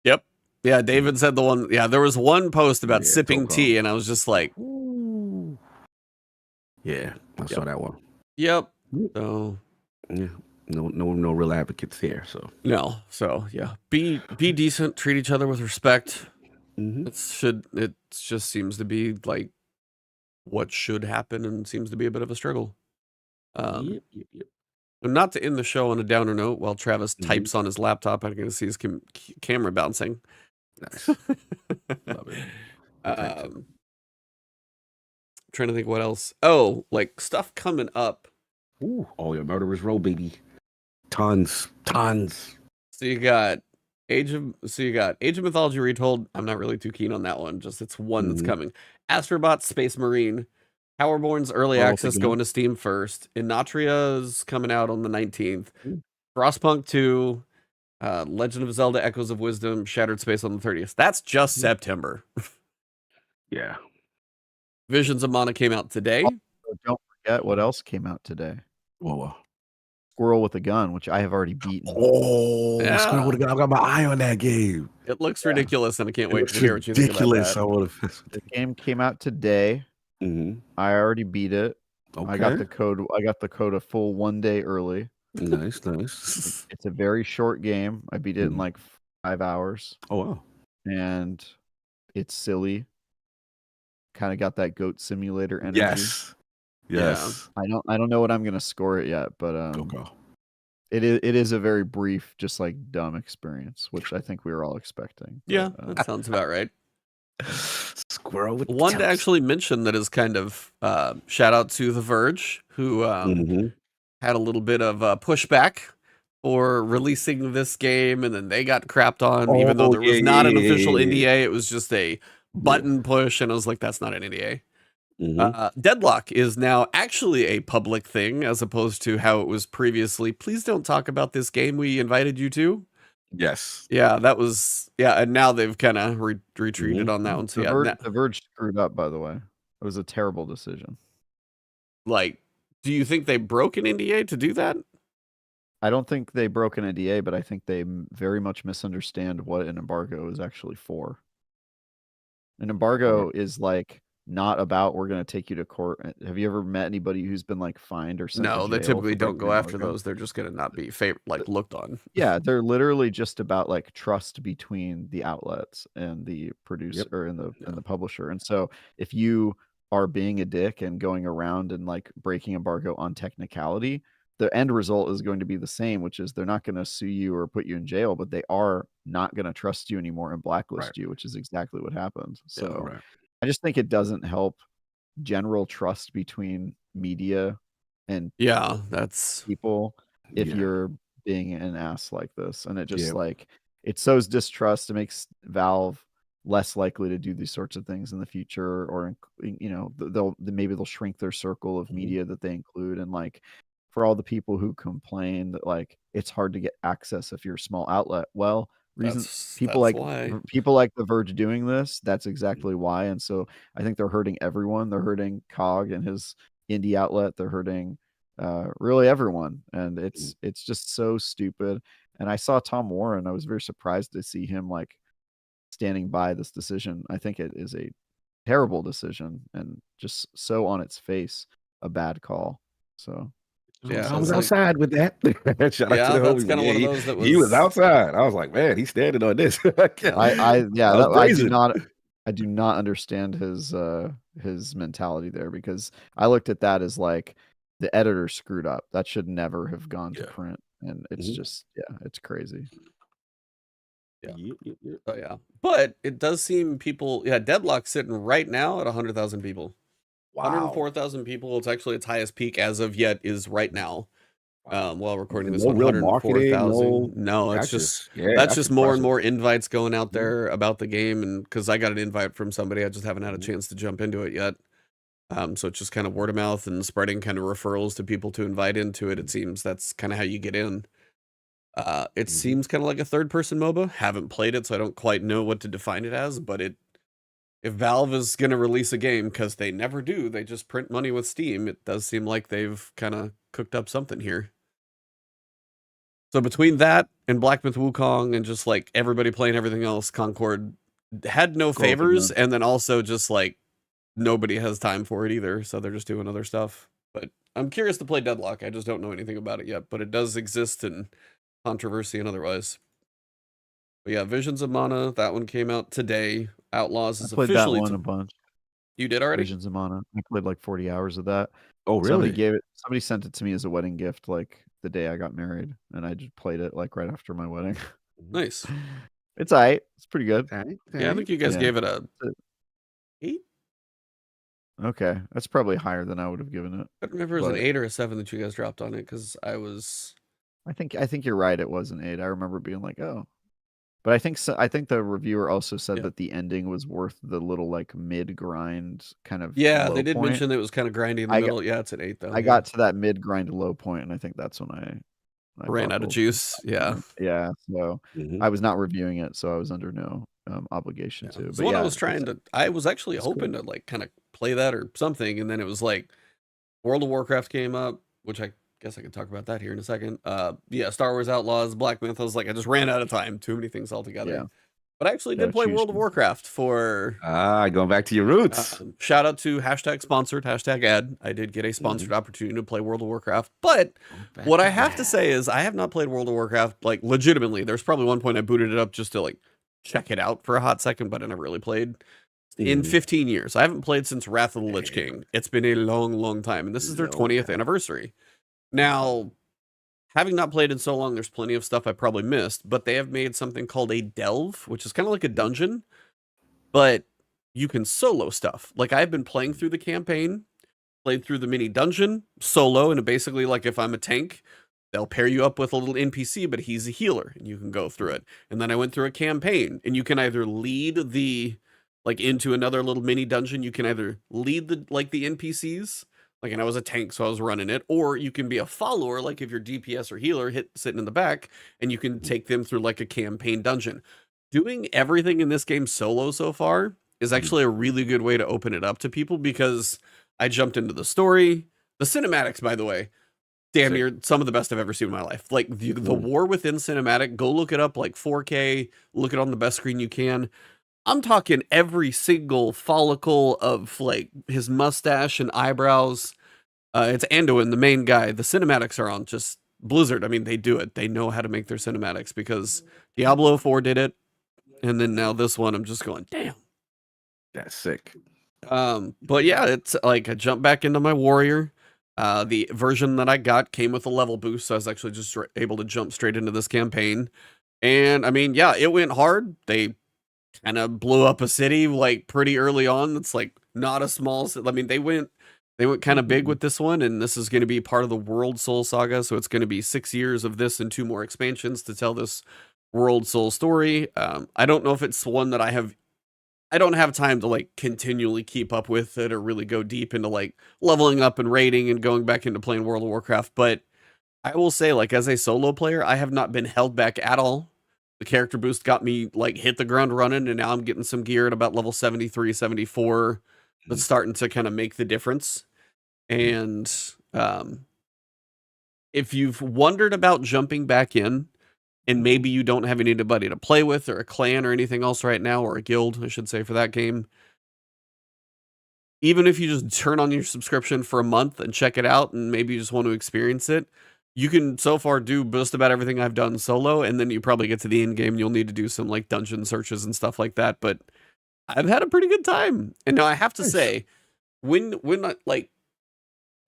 Yep. Yeah, David said the one. Yeah, there was one post about Yeah, sipping Coco. tea, and I was just like, Ooh. Yeah, I saw that one. yep. So Yeah, no real advocates here. So no. So yeah, be decent, treat each other with respect. It just seems to be like what should happen, and seems to be a bit of a struggle. Yep. Not to end the show on a downer note, while Travis types on his laptop, I can see his camera bouncing. Nice. Love it. Trying to think what else. Oh, like stuff coming up. Ooh, oh, your Murderer's Row, baby. Tons. So you got Age of Mythology Retold. I'm not really too keen on that one. Just it's one that's coming. Astrobot Space Marine. Powerborn's early access going to Steam first. Inatria's coming out on the 19th. Frostpunk 2. Legend of Zelda Echoes of Wisdom. Shattered Space on the 30th. That's just September. Yeah. Visions of Mana came out today. Don't forget what else came out today. Whoa. Squirrel with a Gun, which I have already beaten. Oh, Yeah. Squirrel with a Gun. I got my eye on that game. It looks ridiculous, and I can't wait to hear what you think about Ridiculous. that. The game came out today. I already beat it. Okay. I got the code a full 1 day early. Nice. It's a very short game. I beat it in like 5 hours. Oh wow. And it's silly. Kind of got that goat simulator energy. Yes. I don't know what I'm gonna score it yet, but Go. it is a very brief, just like dumb experience, which I think we were all expecting. Yeah, that sounds about right. Squirrel with One to actually mention that is kind of shout out to The Verge, who had a little bit of pushback for releasing this game, and then they got crapped on, even though there was not an official NDA. It was just a button push, and I was like, that's not an NDA. Deadlock is now actually a public thing, as opposed to how it was previously. Please don't talk about this game we invited you to. Yes. Yeah, that was and now they've kind of retreated on that one. So The Verge screwed up, by the way. It was a terrible decision. Like, do you think they broke an NDA to do that? I don't think they broke an NDA, but I think they very much misunderstand what an embargo is actually for. An embargo is like not about we're going to take you to court. Have you ever met anybody who's been like fined or something? No, they typically don't go after those. They're just going to not be looked on. Yeah, they're literally just about like trust between the outlets and the producer and the publisher. And so if you are being a dick and going around and like breaking embargo on technicality, the end result is going to be the same, which is they're not going to sue you or put you in jail, but they are not going to trust you anymore and blacklist you, which is exactly what happened. So I just think it doesn't help general trust between media and that's people if you're being an ass like this. And it just like it sows distrust. It makes Valve less likely to do these sorts of things in the future, or maybe they'll shrink their circle of media that they include. And like for all the people who complain that like it's hard to get access if you're a small outlet, well, people like The Verge doing this, that's exactly why. And so I think they're hurting everyone. They're hurting Cog and his indie outlet. They're hurting really everyone, and it's just so stupid. And I saw Tom Warren. I was very surprised to see him like standing by this decision. I think it is a terrible decision and just so on its face a bad call. So I was outside with that. Shout out to the that's homie. kind of one of those that was. He was outside. I was like, man, he's standing on this. I do not understand his mentality there, because I looked at that as like the editor screwed up. That should never have gone to print, and it's just it's crazy. But it does seem people Deadlock's sitting right now at 100,000 people. 104,000 people. It's actually its highest peak as of yet is right now. While recording this, 104,000. No, it's that's just more and more invites going out there about the game, and because I got an invite from somebody, I just haven't had a chance to jump into it yet. So it's just kind of word of mouth and spreading kind of referrals to people to invite into it. It seems that's kind of how you get in. It seems kind of like a third-person MOBA. Haven't played it, so I don't quite know what to define it as. But if Valve is going to release a game, because they never do, they just print money with Steam, it does seem like they've kind of cooked up something here. So between that and Black Myth Wukong and just like everybody playing everything else, Concord had no favors, and then also just like nobody has time for it either, so they're just doing other stuff. But I'm curious to play Deadlock. I just don't know anything about it yet, but it does exist in controversy and otherwise. But yeah, Visions of Mana, that one came out today. Outlaws is I played officially that one a bunch. You did already? Visions of Mana. I played like 40 hours of that. Oh, really? Somebody sent it to me as a wedding gift like the day I got married, and I just played it like right after my wedding. Nice. It's alright. It's pretty good. Yeah, I think you guys gave it a 8. Okay, that's probably higher than I would have given it. I don't remember if it was an 8 or a 7 that you guys dropped on it, because I think you're right. It was an 8. I remember being like, oh. But I think the reviewer also said that the ending was worth the little like mid grind kind of. Yeah, they did point. mention that it was kind of grindy in the middle. Yeah, it's an 8 though. I got to that mid grind low point, and I think that's when I ran out of juice. Yeah. Yeah. So I was not reviewing it, so I was under no obligation to. So I was actually hoping to like kind of play that or something, and then it was like World of Warcraft came up, which I guess I can talk about that here in a second. Yeah, Star Wars Outlaws, Black Myth. I was like, I just ran out of time. Too many things altogether. Yeah. But I actually did play World of Warcraft for... going back to your roots. Shout out to #sponsored, #ad. I did get a sponsored opportunity to play World of Warcraft. But what I have to say is I have not played World of Warcraft, like, legitimately. There's probably one point I booted it up just to, like, check it out for a hot second, but I never really played. In 15 years. I haven't played since Wrath of the Lich King. It's been a long, long time. And this is their 20th anniversary. Now, having not played in so long, there's plenty of stuff I probably missed, but they have made something called a delve, which is kind of like a dungeon, but you can solo stuff. Like, I've been playing through the campaign, played through the mini dungeon solo, and basically, like, if I'm a tank, they'll pair you up with a little NPC, but he's a healer, and you can go through it. And then I went through a campaign, and you can either lead the, like, into another little mini dungeon, you can either lead the, like, the NPCs, like, and I was a tank, so I was running it. Or you can be a follower, like if you're DPS or healer, sitting in the back, and you can take them through like a campaign dungeon. Doing everything in this game solo so far is actually a really good way to open it up to people, because I jumped into the story. The cinematics, by the way, damn near some of the best I've ever seen in my life. Like the war within cinematic, go look it up, like 4K, look it on the best screen you can. I'm talking every single follicle of like his mustache and eyebrows. It's Anduin, the main guy. The cinematics are on just Blizzard. I mean, they do it. They know how to make their cinematics, because Diablo 4 did it. And then now this one, I'm just going, damn. That's sick. But yeah, it's like I jumped back into my warrior. The version that I got came with a level boost, so I was actually just able to jump straight into this campaign. And I mean, yeah, it went hard. They kind of blew up a city like pretty early on. It's like not a small city. I mean, they went kind of big with this one, and this is going to be part of the World Soul Saga. So it's going to be 6 years of this and 2 more expansions to tell this World Soul story. I don't know if it's one that I don't have time to like continually keep up with it or really go deep into like leveling up and raiding and going back into playing World of Warcraft. But I will say, like, as a solo player, I have not been held back at all. The character boost got me like hit the ground running, and now I'm getting some gear at about level 73, 74 that's starting to kind of make the difference. And if you've wondered about jumping back in, and maybe you don't have anybody to play with or a clan or anything else right now, or a guild, I should say, for that game, even if you just turn on your subscription for a month and check it out, and maybe you just want to experience it, you can so far do just about everything I've done solo, and then you probably get to the end game, you'll need to do some like dungeon searches and stuff like that. But I've had a pretty good time. And now I have to say, when like,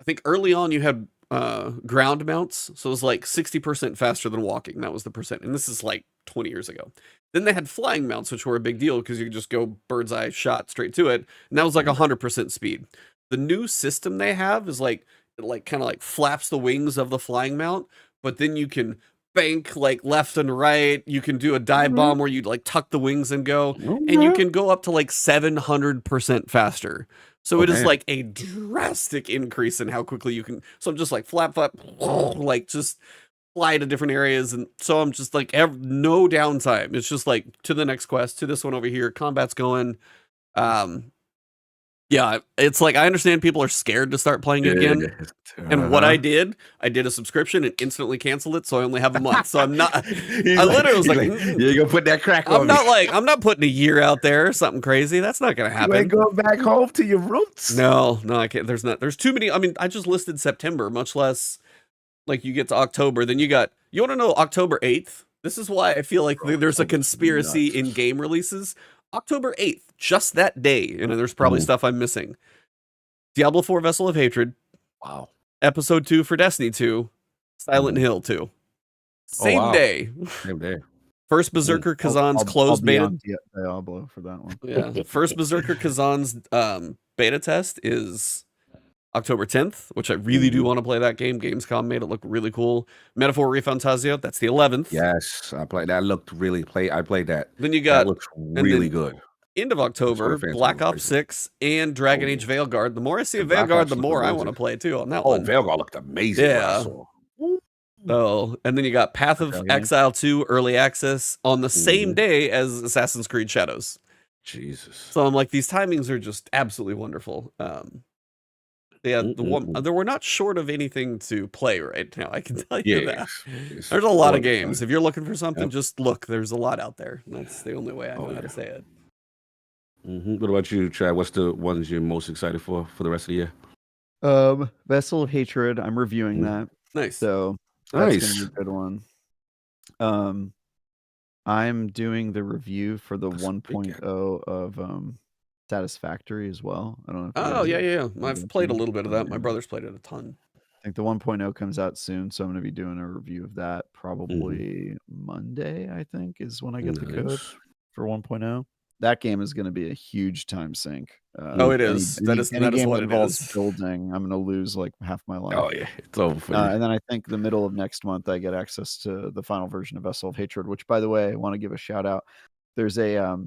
I think early on you had ground mounts, so it was like 60% faster than walking. That was the percent, and this is like 20 years ago. Then they had flying mounts, which were a big deal because you could just go bird's eye shot straight to it, and that was like 100% speed. The new system they have is like it kind of like flaps the wings of the flying mount, but then you can bank like left and right. You can do a dive bomb where you like tuck the wings and go, and you can go up to like 700% faster. So it is damn. like a drastic increase in how quickly you can. So I'm just like flap, like just fly to different areas. And so I'm just like, no downtime. It's just like to the next quest, to this one over here. Combat's going. Yeah, it's like I understand people are scared to start playing it again. And what I did a subscription and instantly canceled it, so I only have a month. So I'm not. I literally was like, you ain't gonna put that crack on I'm not like I'm not putting a year out there or something crazy. That's not gonna You happen. ain't going back home to your roots. No, I can't. There's too many. I mean, I just listed September, much less like you get to October. Then you want to know October 8th? This is why I feel like there's a conspiracy in game releases. October 8th, just that day, and there's probably stuff I'm missing. Diablo 4 Vessel of Hatred. Wow. Episode 2 for Destiny 2. Silent Hill 2. Same day. Same day. First Berserker Kazan's closed beta. On Diablo for that one. Yeah. First Berserker Kazan's beta test is October 10th, which I really do want to play that game. Gamescom made it look really cool. Metaphor Refantasio, that's the 11th. Yes, I played that. Looked really I played that. Then you got that looks really good. End of October, Black Ops 6 and Dragon Age Veilguard. The more I see of Veilguard, the more I want to play too on that one. Veilguard looked amazing. Yeah. So, and then you got Path of Exile 2 early access on the same day as Assassin's Creed Shadows. Jesus. So I'm like, these timings are just absolutely wonderful. Yeah, there were not short of anything to play right now. I can tell you that. There's a lot of games. If you're looking for something, just look. There's a lot out there. That's the only way I know how to say it. What about you, Chad? What's the ones you're most excited for the rest of the year? Vessel of Hatred. I'm reviewing that. Nice. So that's gonna be a good one. I'm doing the review for the 1.0 of Satisfactory as well. I don't know. Oh yeah. I've played a little bit of that. My brother's played it a ton. I think the 1.0 comes out soon, so I'm going to be doing a review of that probably Monday. I think is when I get the code for 1.0. That game is going to be a huge time sink. It is. That is what it is. Building, I'm going to lose like half my life. Oh yeah, it's over for you. And then I think the middle of next month I get access to the final version of Vessel of Hatred, which, by the way, I want to give a shout out. There's a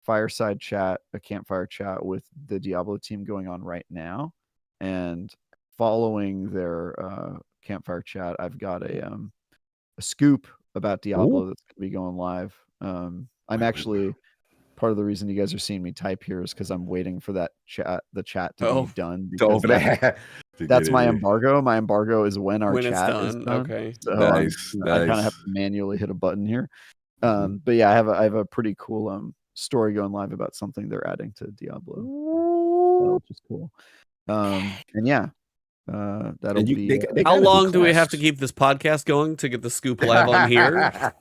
fireside chat, a campfire chat with the Diablo team going on right now, and following their campfire chat, I've got a scoop about Diablo that's going to be going live. I'm actually part of the reason you guys are seeing me type here is because I'm waiting for the chat to be done. That's my embargo. My embargo is when our chat is done. Okay, so nice. I kind of have to manually hit a button here. But yeah, I have a pretty cool story going live about something they're adding to Diablo, which is cool. And yeah, that'll be. How long do we have to keep this podcast going to get the scoop live on here?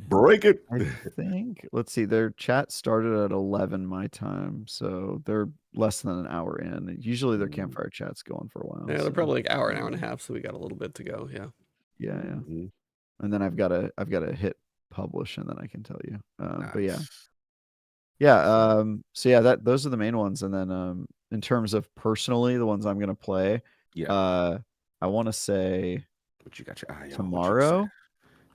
Break it. I think. Let's see. Their chat started at 11 my time, so they're less than an hour in. Usually their campfire chat's going for a while. Yeah, they're probably like hour and a half, so we got a little bit to go. Yeah. And then I've got to hit publish, and then I can tell you. But yeah. So yeah, those are the main ones, and then in terms of personally, the ones I'm gonna play. I want to say what you got your eye tomorrow.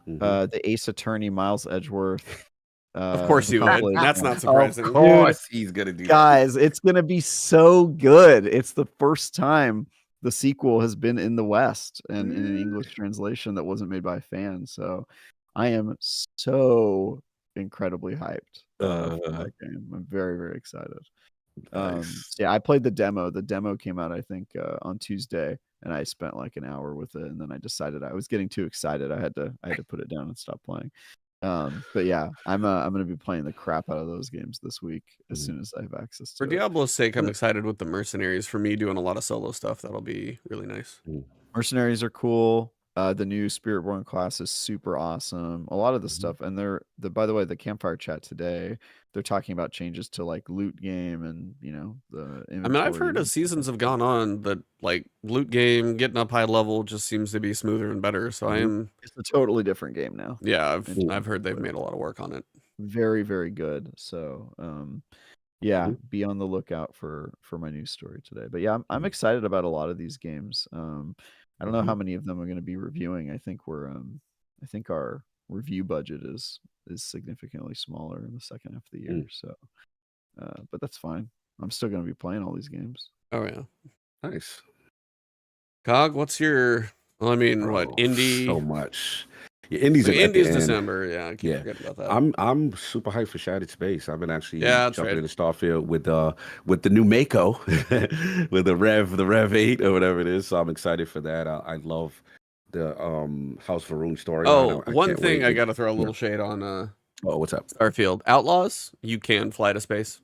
The Ace Attorney Miles Edgeworth. Of course you would. That's not surprising. Of course he's gonna do guys, it's gonna be so good. It's the first time the sequel has been in the West and in an English translation that wasn't made by a fan. So I am so incredibly hyped for that game. I'm very, very excited. Yeah, I played the demo. The demo came out, I think, on Tuesday, and I spent like an hour with it, and then I decided I was getting too excited. I had to put it down and stop playing. But yeah, I'm gonna be playing the crap out of those games this week as soon as I have access to For Diablo's sake, I'm excited with the mercenaries. For me, doing a lot of solo stuff, that'll be really nice. Mercenaries are cool. The new Spiritborn class is super awesome. A lot of the stuff, and by the way, the campfire chat today, they're talking about changes to like loot game and the. I mean, I've heard as seasons have gone on that like loot game getting up high level just seems to be smoother and better. So it's a totally different game now. Yeah, I've heard they've made a lot of work on it. Very, very good. So yeah, be on the lookout for my news story today. But yeah, I'm excited about a lot of these games. I don't know how many of them I'm going to be reviewing. I think our review budget is significantly smaller in the second half of the year. So, but that's fine. I'm still gonna be playing all these games. Oh yeah. Nice. Cog, what's your? Well, I mean, Bro, what indie? So much. Yeah, Indies Well, at the Indie's end. December. Yeah, I keep Yeah. forgetting about that. I'm super hyped for Shattered Space. I've been actually Yeah, that's jumping right. into Starfield with the new Mako, with the Rev 8 or whatever it is. So I'm excited for that. I love the House Varun storyline. Oh, I one can't thing wait. I got to throw a Yeah. little shade on Oh, what's up? Starfield Outlaws. You can fly to space.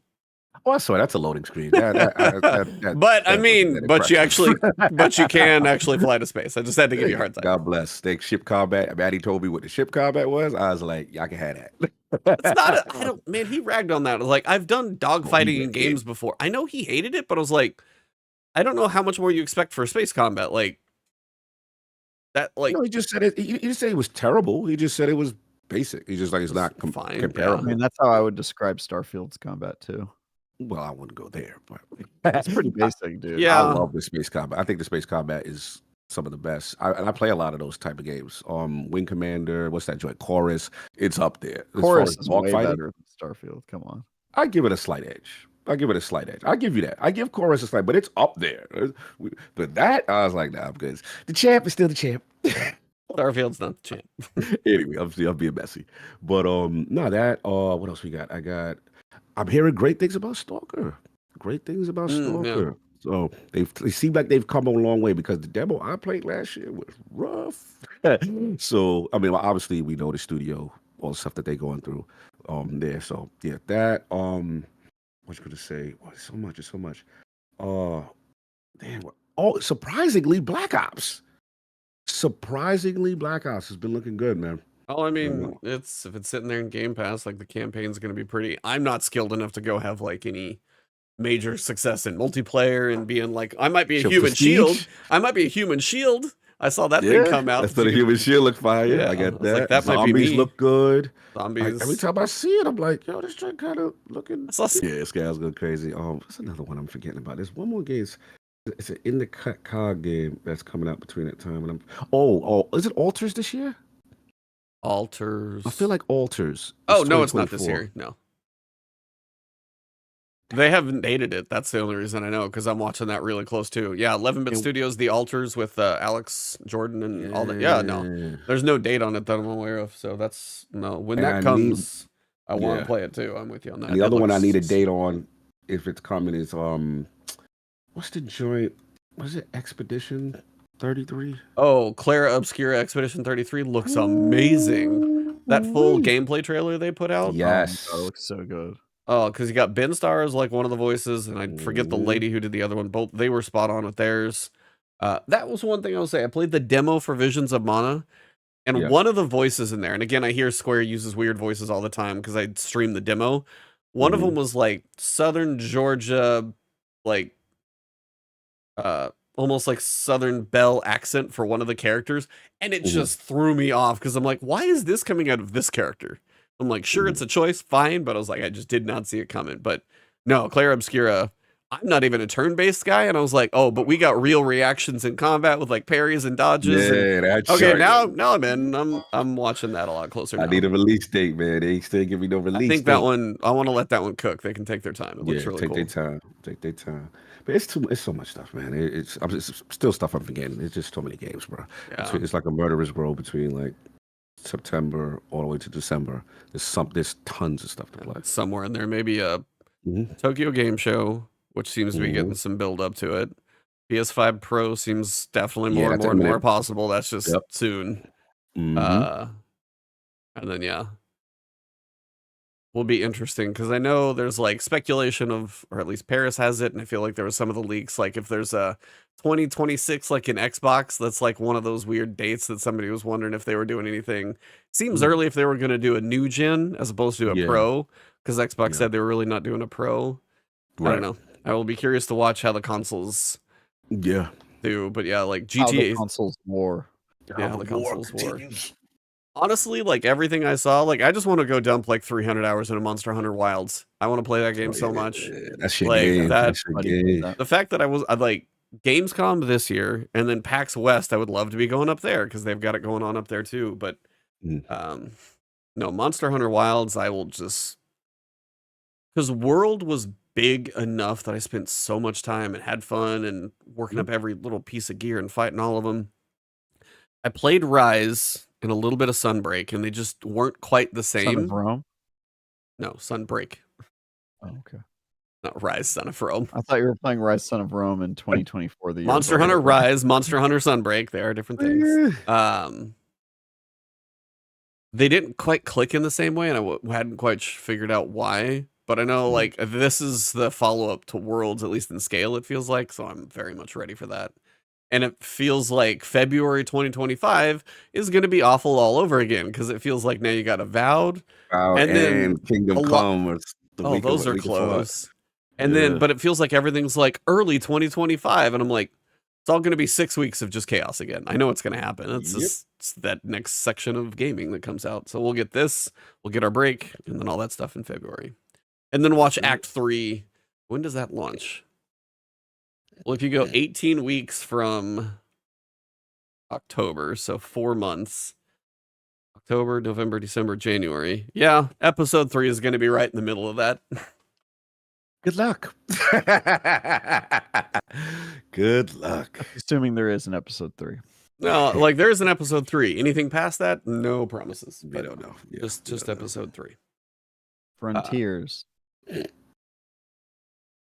Oh, I saw that's a loading screen. But I mean, but you can actually fly to space. I just had to give you a hard time. God bless. They ship combat. Maddie told me what the ship combat was. I was like, y'all can have that. It's not. I don't. Man, he ragged on that. Like I've done dogfighting in games before. I know he hated it, but I was like, I don't know how much more you expect for space combat. Like that. Like No, he just said it. He didn't say it was terrible. He just said it was basic. He's just like it's not fine, comparable. I mean, that's how I would describe Starfield's combat too. Well, I wouldn't go there, but It's pretty basic, dude. Yeah. I love the space combat. I think the space combat is some of the best. And I play a lot of those type of games. Wing Commander, what's that joint? Chorus. It's up there. As far Chorus as is way dogfighting, better than Starfield. Come on. I give it a slight edge. I give it a slight edge. I give you that. I give Chorus a slight, but it's up there. But that, I was like, nah, because the champ is still the champ. Starfield's not the champ. Anyway, I'm being messy. But no, that what else we got? I'm hearing great things about Stalker. Great things about Stalker. Yeah. So they seem like they've come a long way because the demo I played last year was rough. So I mean, obviously we know the studio, all the stuff that they're going through there. So yeah, that what you gonna say? Oh, it's so much. Damn. Oh, surprisingly, Black Ops. Surprisingly, Black Ops has been looking good, man. Oh, I mean, if it's sitting there in Game Pass, like the campaign's going to be pretty. I'm not skilled enough to go have like any major success in multiplayer and being like, I might be a human shield. I might be a human shield. I saw that thing come out. That's the human shield look fire. Yeah, I got that. Like, that might be Zombies me. look good. Zombies. Every time I see it, I'm like, yo, this joint kind of looking. Yeah, this guy's going crazy. What's another one I'm forgetting about? There's one more game. It's an in the card game that's coming out between that time. And is it Alters this year? Alters. I feel like Alters. Oh no, it's not this year. No, they haven't dated it. That's the only reason I know, because I'm watching that really close too. Yeah, 11-bit Studios, The Alters with Alex Jordan and all that. Yeah, no, there's no date on it that I'm aware of. So that's no. When that comes, I want to play it too. I'm with you on that. And the other one I need a date on, if it's coming, is what's the joint? Was it Expedition 33? Oh, Clara Obscura Expedition 33 looks amazing. That full gameplay trailer they put out. Yes. That looks so good. Oh, because you got Ben Starr as like one of the voices, and I forget the lady who did the other one. Both they were spot on with theirs. That was one thing I will say. I played the demo for Visions of Mana, and one of the voices in there, and again, I hear Square uses weird voices all the time because I stream the demo. One of them was like Southern Georgia, like almost like Southern Belle accent for one of the characters, and it just threw me off because I'm like, why is this coming out of this character? I'm like, sure, it's a choice, fine, but I was like, I just did not see it coming. But no, Clara Obscura, I'm not even a turn-based guy, and I was like, oh, but we got real reactions in combat with like parries and dodges. That's okay. Now I'm in. I'm watching that a lot closer. I need a release date, man. They still give me no release. I think that one. I want to let that one cook. They can take their time. It looks really cool. Take their time. But it's so much stuff, man. It's still stuff I'm forgetting. It's just so many games, bro. Yeah. It's like a murderer's row between like September all the way to December. There's tons of stuff to play. Somewhere in there, maybe a Tokyo Game Show, which seems to be getting some build up to it. PS5 Pro seems definitely more and more possible. That's just soon. And then will be interesting because I know there's like speculation of, or at least Paris has it, and I feel like there was some of the leaks, like if there's a 2026 like an Xbox, that's like one of those weird dates that somebody was wondering if they were doing anything. Seems early if they were going to do a new gen as opposed to a Pro, because Xbox said they were really not doing a Pro. I don't know. I will be curious to watch how the consoles do, but like GTA. How the consoles war. Yeah, the consoles war. Honestly, like everything I saw, like I just want to go dump like 300 hours in a Monster Hunter Wilds. I want to play that game so much. That's your like game. That's your game. The fact that I like Gamescom this year and then PAX West, I would love to be going up there because they've got it going on up there too. But no, Monster Hunter Wilds, I will just, because World was big enough that I spent so much time and had fun and working up every little piece of gear and fighting all of them. I played Rise and a little bit of Sunbreak, and they just weren't quite the Son same. of Rome. No, Sunbreak. Oh, okay. Not Rise, Son of Rome. I thought you were playing Rise, Son of Rome in 2024. The year Monster before. Hunter Rise, Monster Hunter Sunbreak. They are different things. They didn't quite click in the same way, and I hadn't quite figured out why. But I know, like, this is the follow-up to Worlds, at least in scale, it feels like. So I'm very much ready for that. And it feels like February 2025 is going to be awful all over again, because it feels like now you got Avowed. And then Kingdom Come was the week those of, are week before. close. And then, but it feels like everything's like early 2025. And I'm like, it's all going to be 6 weeks of just chaos again. I know it's going to happen. It's just it's that next section of gaming that comes out. So we'll get this, we'll get our break, and then all that stuff in February. And then watch Act 3. When does that launch? Well, if you go 18 weeks from October, so 4 months, October, November, December, January. Yeah, episode 3 is going to be right in the middle of that. Good luck. Good luck. Assuming there is an episode 3. No, like there's an episode 3. Anything past that, no promises. We don't know. Yeah, just episode 3. Frontiers.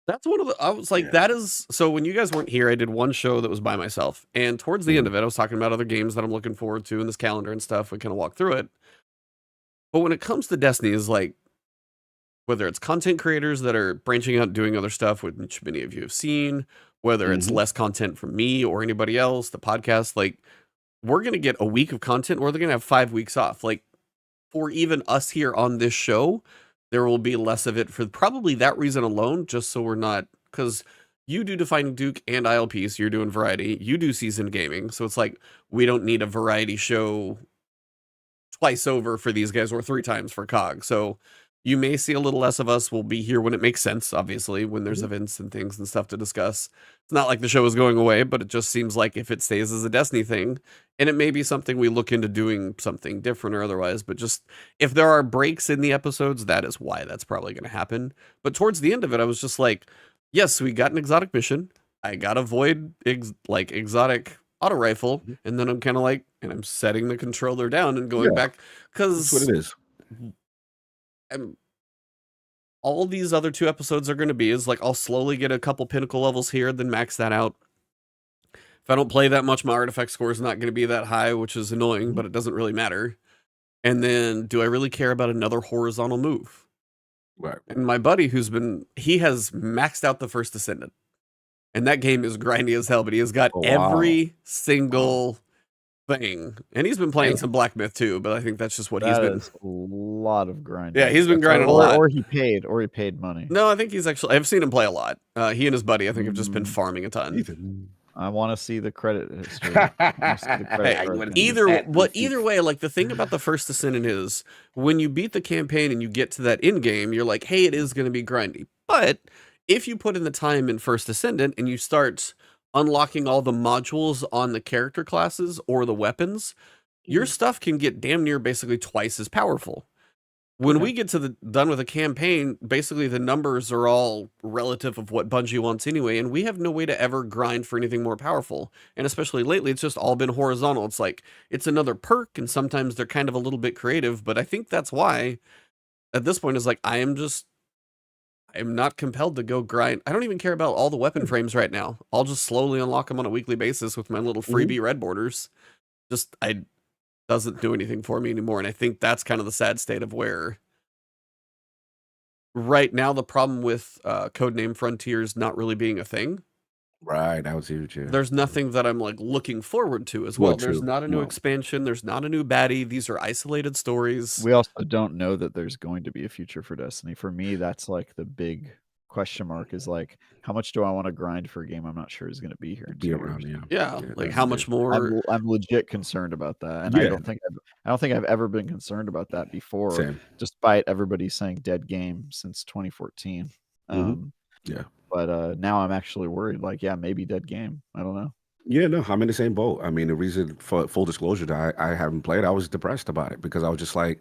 That's one of the, I was like, that is, so when you guys weren't here, I did one show that was by myself. And towards the end of it, I was talking about other games that I'm looking forward to in this calendar and stuff. We kind of walk through it. But when it comes to Destiny, is like, whether it's content creators that are branching out, doing other stuff, which many of you have seen, whether it's less content from me or anybody else, the podcast, like, we're going to get a week of content, or they're going to have 5 weeks off. Like, for even us here on this show, there will be less of it for probably that reason alone, just so we're not, because you do Defining Duke and ILP, so you're doing variety. You do seasoned gaming, so it's like, we don't need a variety show twice over for these guys, or 3 times for COG. So you may see a little less of us. We'll be here when it makes sense, obviously, when there's events and things and stuff to discuss. It's not like the show is going away, but it just seems like if it stays as a Destiny thing, and it may be something we look into doing something different or otherwise, but just if there are breaks in the episodes, that is why that's probably going to happen. But towards the end of it, I was just like, yes, we got an exotic mission. I got a void, exotic auto rifle, and then I'm kind of like, and I'm setting the controller down and going back, because that's what it is. All these other 2 episodes are going to be is like, I'll slowly get a couple pinnacle levels here, then max that out. If I don't play that much, my artifact score is not going to be that high, which is annoying, but it doesn't really matter. And then, do I really care about another horizontal move? Right. And my buddy, he has maxed out the First Ascendant, and that game is grindy as hell, but he has got every single thing, and he's been playing some Black Myth too, but I think that's just what he's been. A lot of grinding. Yeah, he's been grinding a lot. Or he paid money. No, I think he's actually, I've seen him play a lot. He and his buddy, I think, have just been farming a ton. I want to see the credit history. Either way, like, the thing about the First Ascendant is, when you beat the campaign and you get to that end game, you're like, hey, it is going to be grindy. But if you put in the time in First Ascendant and you start unlocking all the modules on the character classes or the weapons, your stuff can get damn near basically twice as powerful. When we get to done with a campaign, basically the numbers are all relative of what Bungie wants anyway, and we have no way to ever grind for anything more powerful. And especially lately, it's just all been horizontal. It's like, it's another perk, and sometimes they're kind of a little bit creative, but I think that's why, at this point, is like, I'm not compelled to go grind. I don't even care about all the weapon frames right now. I'll just slowly unlock them on a weekly basis with my little freebie red borders. Doesn't do anything for me anymore. And I think that's kind of the sad state of where right now the problem with Codename Frontiers not really being a thing. Right, that was huge. Yeah. There's nothing that I'm like looking forward to as well. There's not a new expansion. There's not a new baddie. These are isolated stories. We also don't know that there's going to be a future for Destiny. For me, that's like the big question mark, is like, how much do I want to grind for a game I'm not sure is going to be here in 2 years? Yeah, like how much more? I'm legit concerned about that, and I don't think I've ever been concerned about that before. Despite everybody saying dead game since 2014. But now I'm actually worried. Like, yeah, maybe dead game. I don't know. Yeah, no, I'm in the same boat. I mean, the reason, for full disclosure, that I haven't played, I was depressed about it, because I was just like,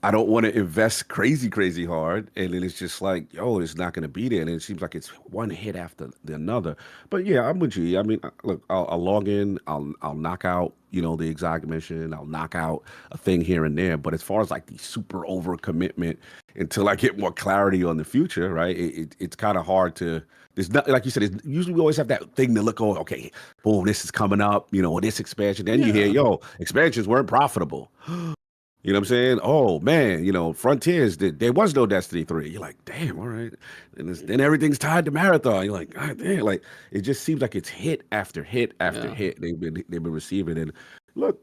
I don't want to invest crazy hard, and then it's just like, yo, it's not going to be there, and it seems like it's one hit after the another. But yeah, I'm with you. I mean, look, I'll log in, I'll knock out, the exotic mission, I'll knock out a thing here and there. But as far as like the super over commitment, until I get more clarity on the future, right? It's kind of hard to. There's not, like you said. Usually we always have that thing to look on. Okay, boom, this is coming up. Or this expansion. Then you hear, yo, expansions weren't profitable. You know what I'm saying? Oh man, Frontiers, there was no Destiny 3. You're like, damn, all right. And then everything's tied to Marathon. You're like, God damn, like it just seems like it's hit after hit after hit they've been receiving. And look,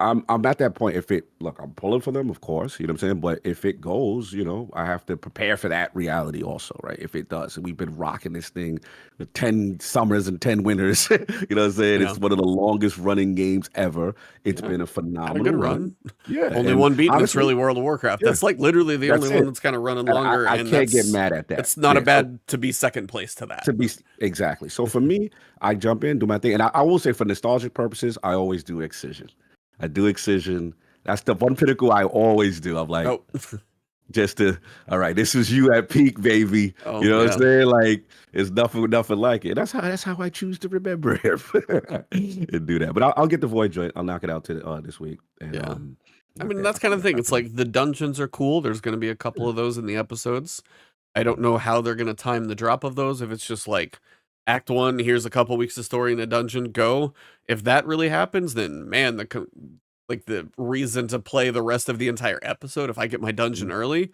I'm at that point. I'm pulling for them, of course, you know what I'm saying? But if it goes, I have to prepare for that reality also, right? If it does. And we've been rocking this thing with 10 summers and 10 winters. You know what I'm saying? It's one of the longest running games ever. It's been a phenomenal good run. Yeah. Only one beaten. It's really World of Warcraft. That's like literally the only one that's kind of running longer. I can't get mad at that. It's not a bad to be second place to that. Exactly. So for me, I jump in, do my thing. And I will say for nostalgic purposes, I always do Excision. I do Excision. That's the one Pinnacle I always do. I'm like, all right, this is you at peak, baby. You know what I'm saying? Like, it's nothing like it. That's how I choose to remember it and do that. But I'll get the Void Joint. I'll knock it out to this week. And, I mean, that's kind of the thing. It's like the dungeons are cool. There's going to be a couple of those in the episodes. I don't know how they're going to time the drop of those. If it's just like Act 1, here's a couple weeks of story in a dungeon, go. If that really happens, then man, the reason to play the rest of the entire episode, if I get my dungeon early,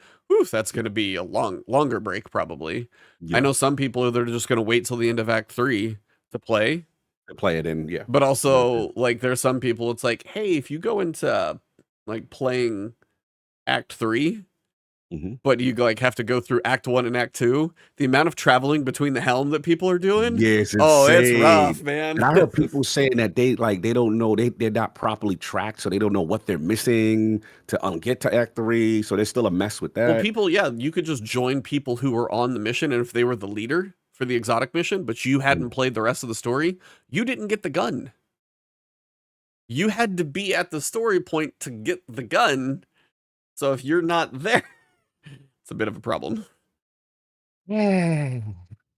that's going to be a longer break probably. I know some people that are just going to wait till the end of Act 3 to play it in, But also, like, there's some people, it's like, hey, if you go into like playing Act 3, but you like have to go through Act 1 and Act 2, the amount of traveling between the helm that people are doing, it's rough, man. And I heard people saying that they don't know, they're not properly tracked, so they don't know what they're missing to get to Act 3. So there's still a mess with that. Well, people, you could just join people who were on the mission, and if they were the leader for the exotic mission, but you hadn't played the rest of the story, you didn't get the gun. You had to be at the story point to get the gun. So if you're not there, it's a bit of a problem. Yeah.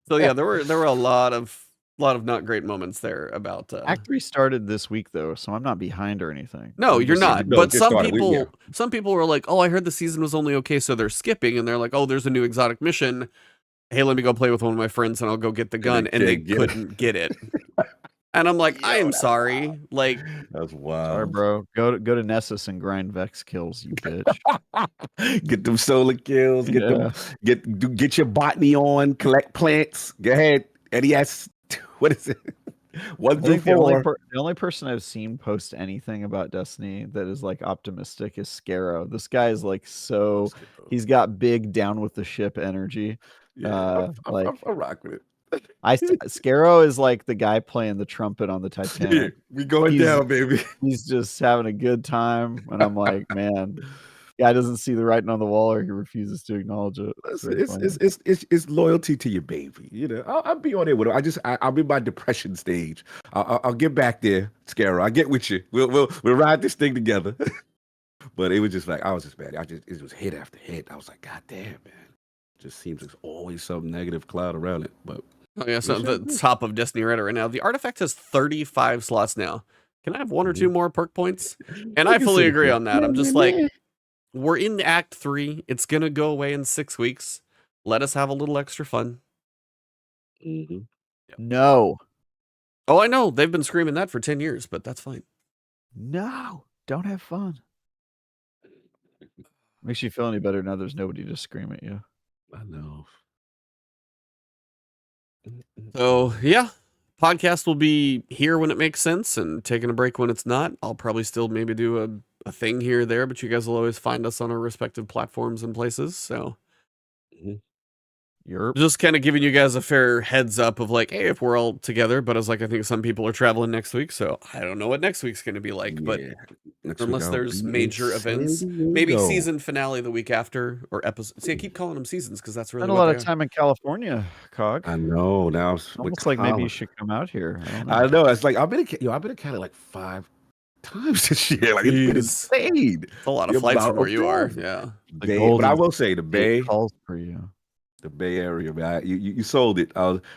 So there were a lot of not great moments there about Act 3 started this week though, so I'm not behind or anything. No, you're not. But some people were like, "Oh, I heard the season was only okay, so they're skipping," and they're like, "Oh, there's a new exotic mission. Hey, let me go play with one of my friends and I'll go get the gun," and they couldn't get it. And I'm like, I am sorry. Like, that's wild. Sorry, bro. Go to Nessus and grind Vex kills, you bitch. Get them solar kills. Get your botany on. Collect plants. Go ahead. NES. What is it? 1 through 4. The only person I've seen post anything about Destiny that is like optimistic is Scarrow. This guy is like he's got big down with the ship energy. Yeah, I rock with it. Scarrow is like the guy playing the trumpet on the Titanic. We going down, baby. He's just having a good time, and I'm like, man, guy doesn't see the writing on the wall, or he refuses to acknowledge it. It's loyalty to your baby. I'll be on it with him. I'm in my depression stage. I'll get back there, Scarrow. I'll get with you. We'll ride this thing together. But it was just like I was just mad. It was hit after hit. I was like, God damn, man. Just seems there's always some negative cloud around it. But so the top of Destiny Reddit right now, the artifact has 35 slots now. Can I have 1 or 2 more perk points? And I fully agree on that. I'm just like, we're in Act 3. It's gonna go away in 6 weeks. Let us have a little extra fun. No. Oh, I know. They've been screaming that for 10 years, but that's fine. No. Don't have fun. Makes you feel any better now there's nobody to scream at you. I know. So, podcast will be here when it makes sense and taking a break when it's not. I'll probably still maybe do a thing here or there, but you guys will always find us on our respective platforms and places. So, just kind of giving you guys a fair heads up of like, hey, if we're all together, but I was like, I think some people are traveling next week, so I don't know what next week's going to be like, but unless there's major events, maybe season finale the week after or episode. See, I keep calling them seasons because that's really spent a lot of time in California, Cog. I know. Now almost like maybe you should come out here. I know. It's like I've been in Cali like 5 times this year. Like it's been Jeez. insane. It's a lot of The flights from amount where of you are. travel. Yeah. But I will say the Bay. calls for you. The Bay Area, man. You sold it.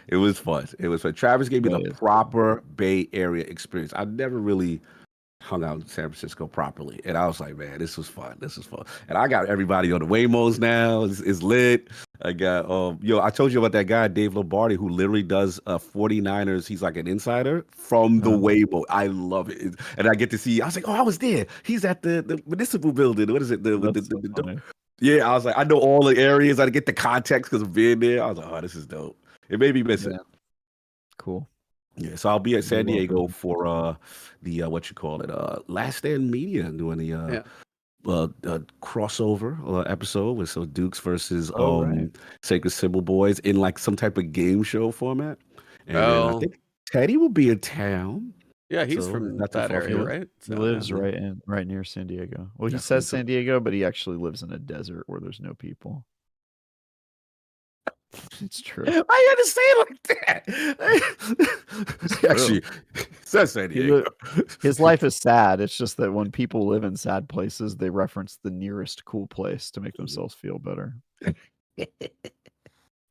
It was fun. It was fun. Travis gave me That the is proper Bay Area experience. I never really hung out in San Francisco properly. And I was like, man, this was fun. This was fun. And I got everybody on the Waymos now. It's lit. I got I told you about that guy, Dave Lombardi, who literally does 49ers. He's like an insider from the Waymo. I love it. And I get to see, I was like, oh, I was there. He's at the municipal building. What is it? That's so funny. Yeah, I was like, I know all the areas. I get the context because of being there. I was like, oh, this is dope. It made me miss it. Cool. Yeah, so I'll be at San You're Diego welcome. for the Last Stand Media, doing the crossover episode with Dukes versus right. Sacred Symbol Boys in like some type of game show format. And then I Oh. think Teddy will be in town. Yeah, he's So from not too that far from area, you. right? He So, lives yeah. right near San Diego. Well, he Yeah, says so- San Diego, but he actually lives in a desert where there's no people. It's true. I understand like that. Actually, says San He Diego. His life is sad. It's just that when people live in sad places, they reference the nearest cool place to make themselves feel better. Kind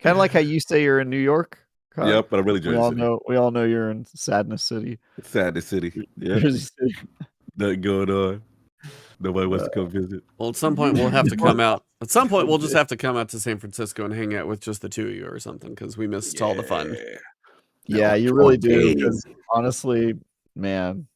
of like how you say you're in New York. Kyle. Yep, but I'm really We Jersey all City. know. We all know you're in Sadness City. Sadness City. Yeah, Jersey City. nothing going on. Nobody wants to come visit. Well, at some point we'll have to come out. At some point we'll just have to come out to San Francisco and hang out with just the two of you or something because we missed all the fun. Yeah, you really do. Because honestly, man,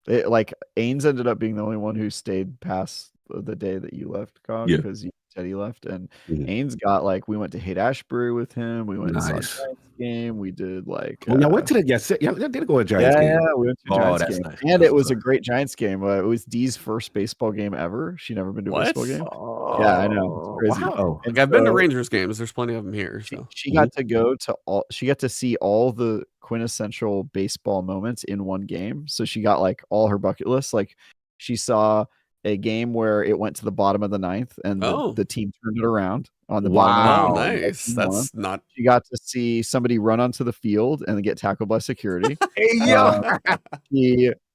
like Ains ended up being the only one who stayed past the day that you left, Cog, Yeah. because you said he left, and Mhm. Ains got like we went to Haight Ashbury with him. We went and saw a Nice. Giants game. We did like Oh, y'all went to that? Yes, y'all did go to a Giants game. yeah, we went to a Oh, Giants that's game, nice. and That's it was a nice. great Giants game. It was Dee's first baseball game ever. She never been to a What? baseball game. Oh, Yeah, I know. It's crazy. wow. And Like I've been to so Rangers games. There's plenty of them here. So she got to go to all. She got to see all the quintessential baseball moments in one game. So she got like all her bucket lists. Like she saw a game where it went to the bottom of the ninth, and the team turned it around on the bottom. Oh, Of the ninth. nice. That's not. She got to see somebody run onto the field and get tackled by security. Hey, yo.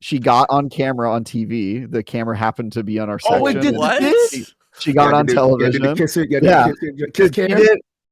She got on camera on TV. The camera happened to be on our section. Oh, it did. What? She got on television.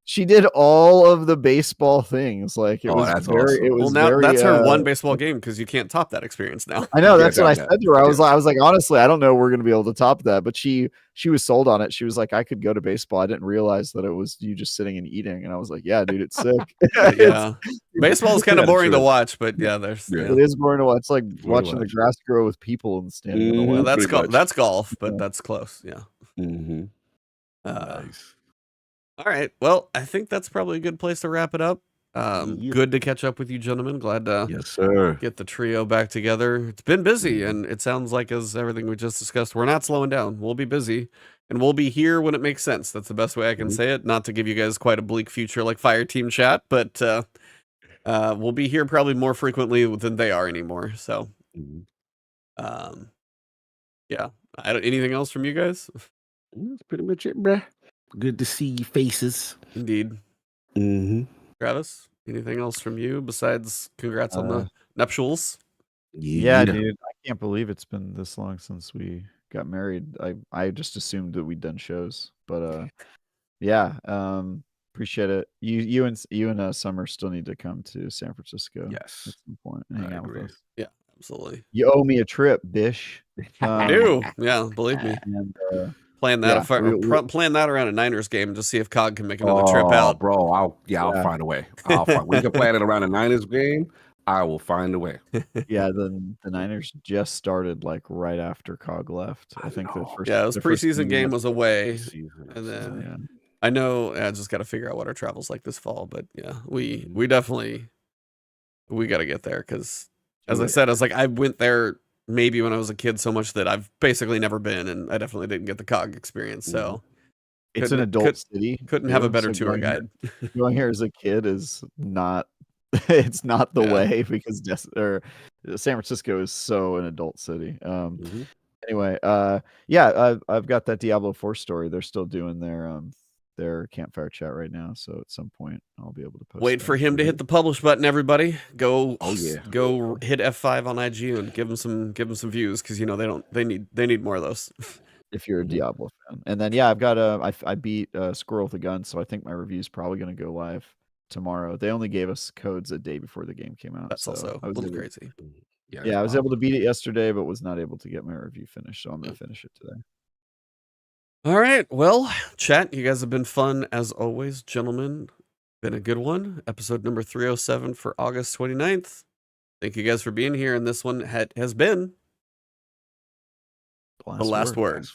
She did all of the baseball things. Like it was that's very. awesome. It was Well, now very, that's her one baseball game because you can't top that experience now. I know. That's Yeah, what I that- said to her. I was like, honestly, I don't know. We're gonna be able to top that. But she was sold on it. She was like, I could go to baseball. I didn't realize that it was you just sitting and eating. And I was like, yeah, dude, it's sick. Yeah, baseball is kind of That's boring to true. watch, but yeah, there's. Yeah. It is boring to watch. It's like to watching the watch. grass grow with people and standing in the Mhm. way. That's Pretty much. that's golf, but that's close. Yeah. Mm-hmm. Uh, Nice. All right. Well, I think that's probably a good place to wrap it up. Yep. Good to catch up with you, gentlemen. Glad to Yes, sir. get the trio back together. It's been busy, and it sounds like, as everything we just discussed, we're not slowing down. We'll be busy, and we'll be here when it makes sense. That's the best way I can say it. Not to give you guys quite a bleak future like Fire Team Chat, but we'll be here probably more frequently than they are anymore. So, Mhm. yeah. Anything else from you guys? That's pretty much it, bruh. Good to see your faces. Indeed. Mm-hmm. Travis, anything else from you besides congrats on the nuptials? Yeah, dude. I can't believe it's been this long since we got married. I just assumed that we'd done shows, but yeah. Appreciate it. You and Summer still need to come to San Francisco. Yes. At some point and hang out with us. Yeah, absolutely. You owe me a trip, bish. I do. Yeah, believe me. And Plan that yeah, plan that around a Niners game to see if Cog can make another trip out. Bro, I'll find a way. We can plan it around a Niners game. I will find a way. yeah, the Niners just started like right after Cog left. I think the first. Yeah, it was the first preseason game was away, Season. and then yeah. I know I just got to figure out what our travel's like this fall. But yeah, we definitely got to get there because, as I said, I was like I went there maybe when I was a kid so much that I've basically never been, and I definitely didn't get the Cog experience. So It's an adult city. Couldn't have a better so tour guide. Going here as a kid is not. It's not the way because San Francisco is so an adult city. Anyway, yeah, I've got that Diablo 4 story. They're still doing their their campfire chat right now, so at some point I'll be able to post. Wait for him to hit the publish button. Everybody, go! Oh, yeah. Go hit F5 on IG and give them some views, because they need more of those. If you're a Diablo fan. And then I've got I beat Squirrel with a Gun, so I think my review is probably going to go live tomorrow. They only gave us codes a day before the game came out. That's so also a little crazy. Yeah, I was able to beat it yesterday, but was not able to get my review finished, so I'm going to finish it today. All right, well, chat, you guys have been fun as always, gentlemen. Been a good one. Episode number 307 for August 29th. Thank you guys for being here, and this one has been The Last Word.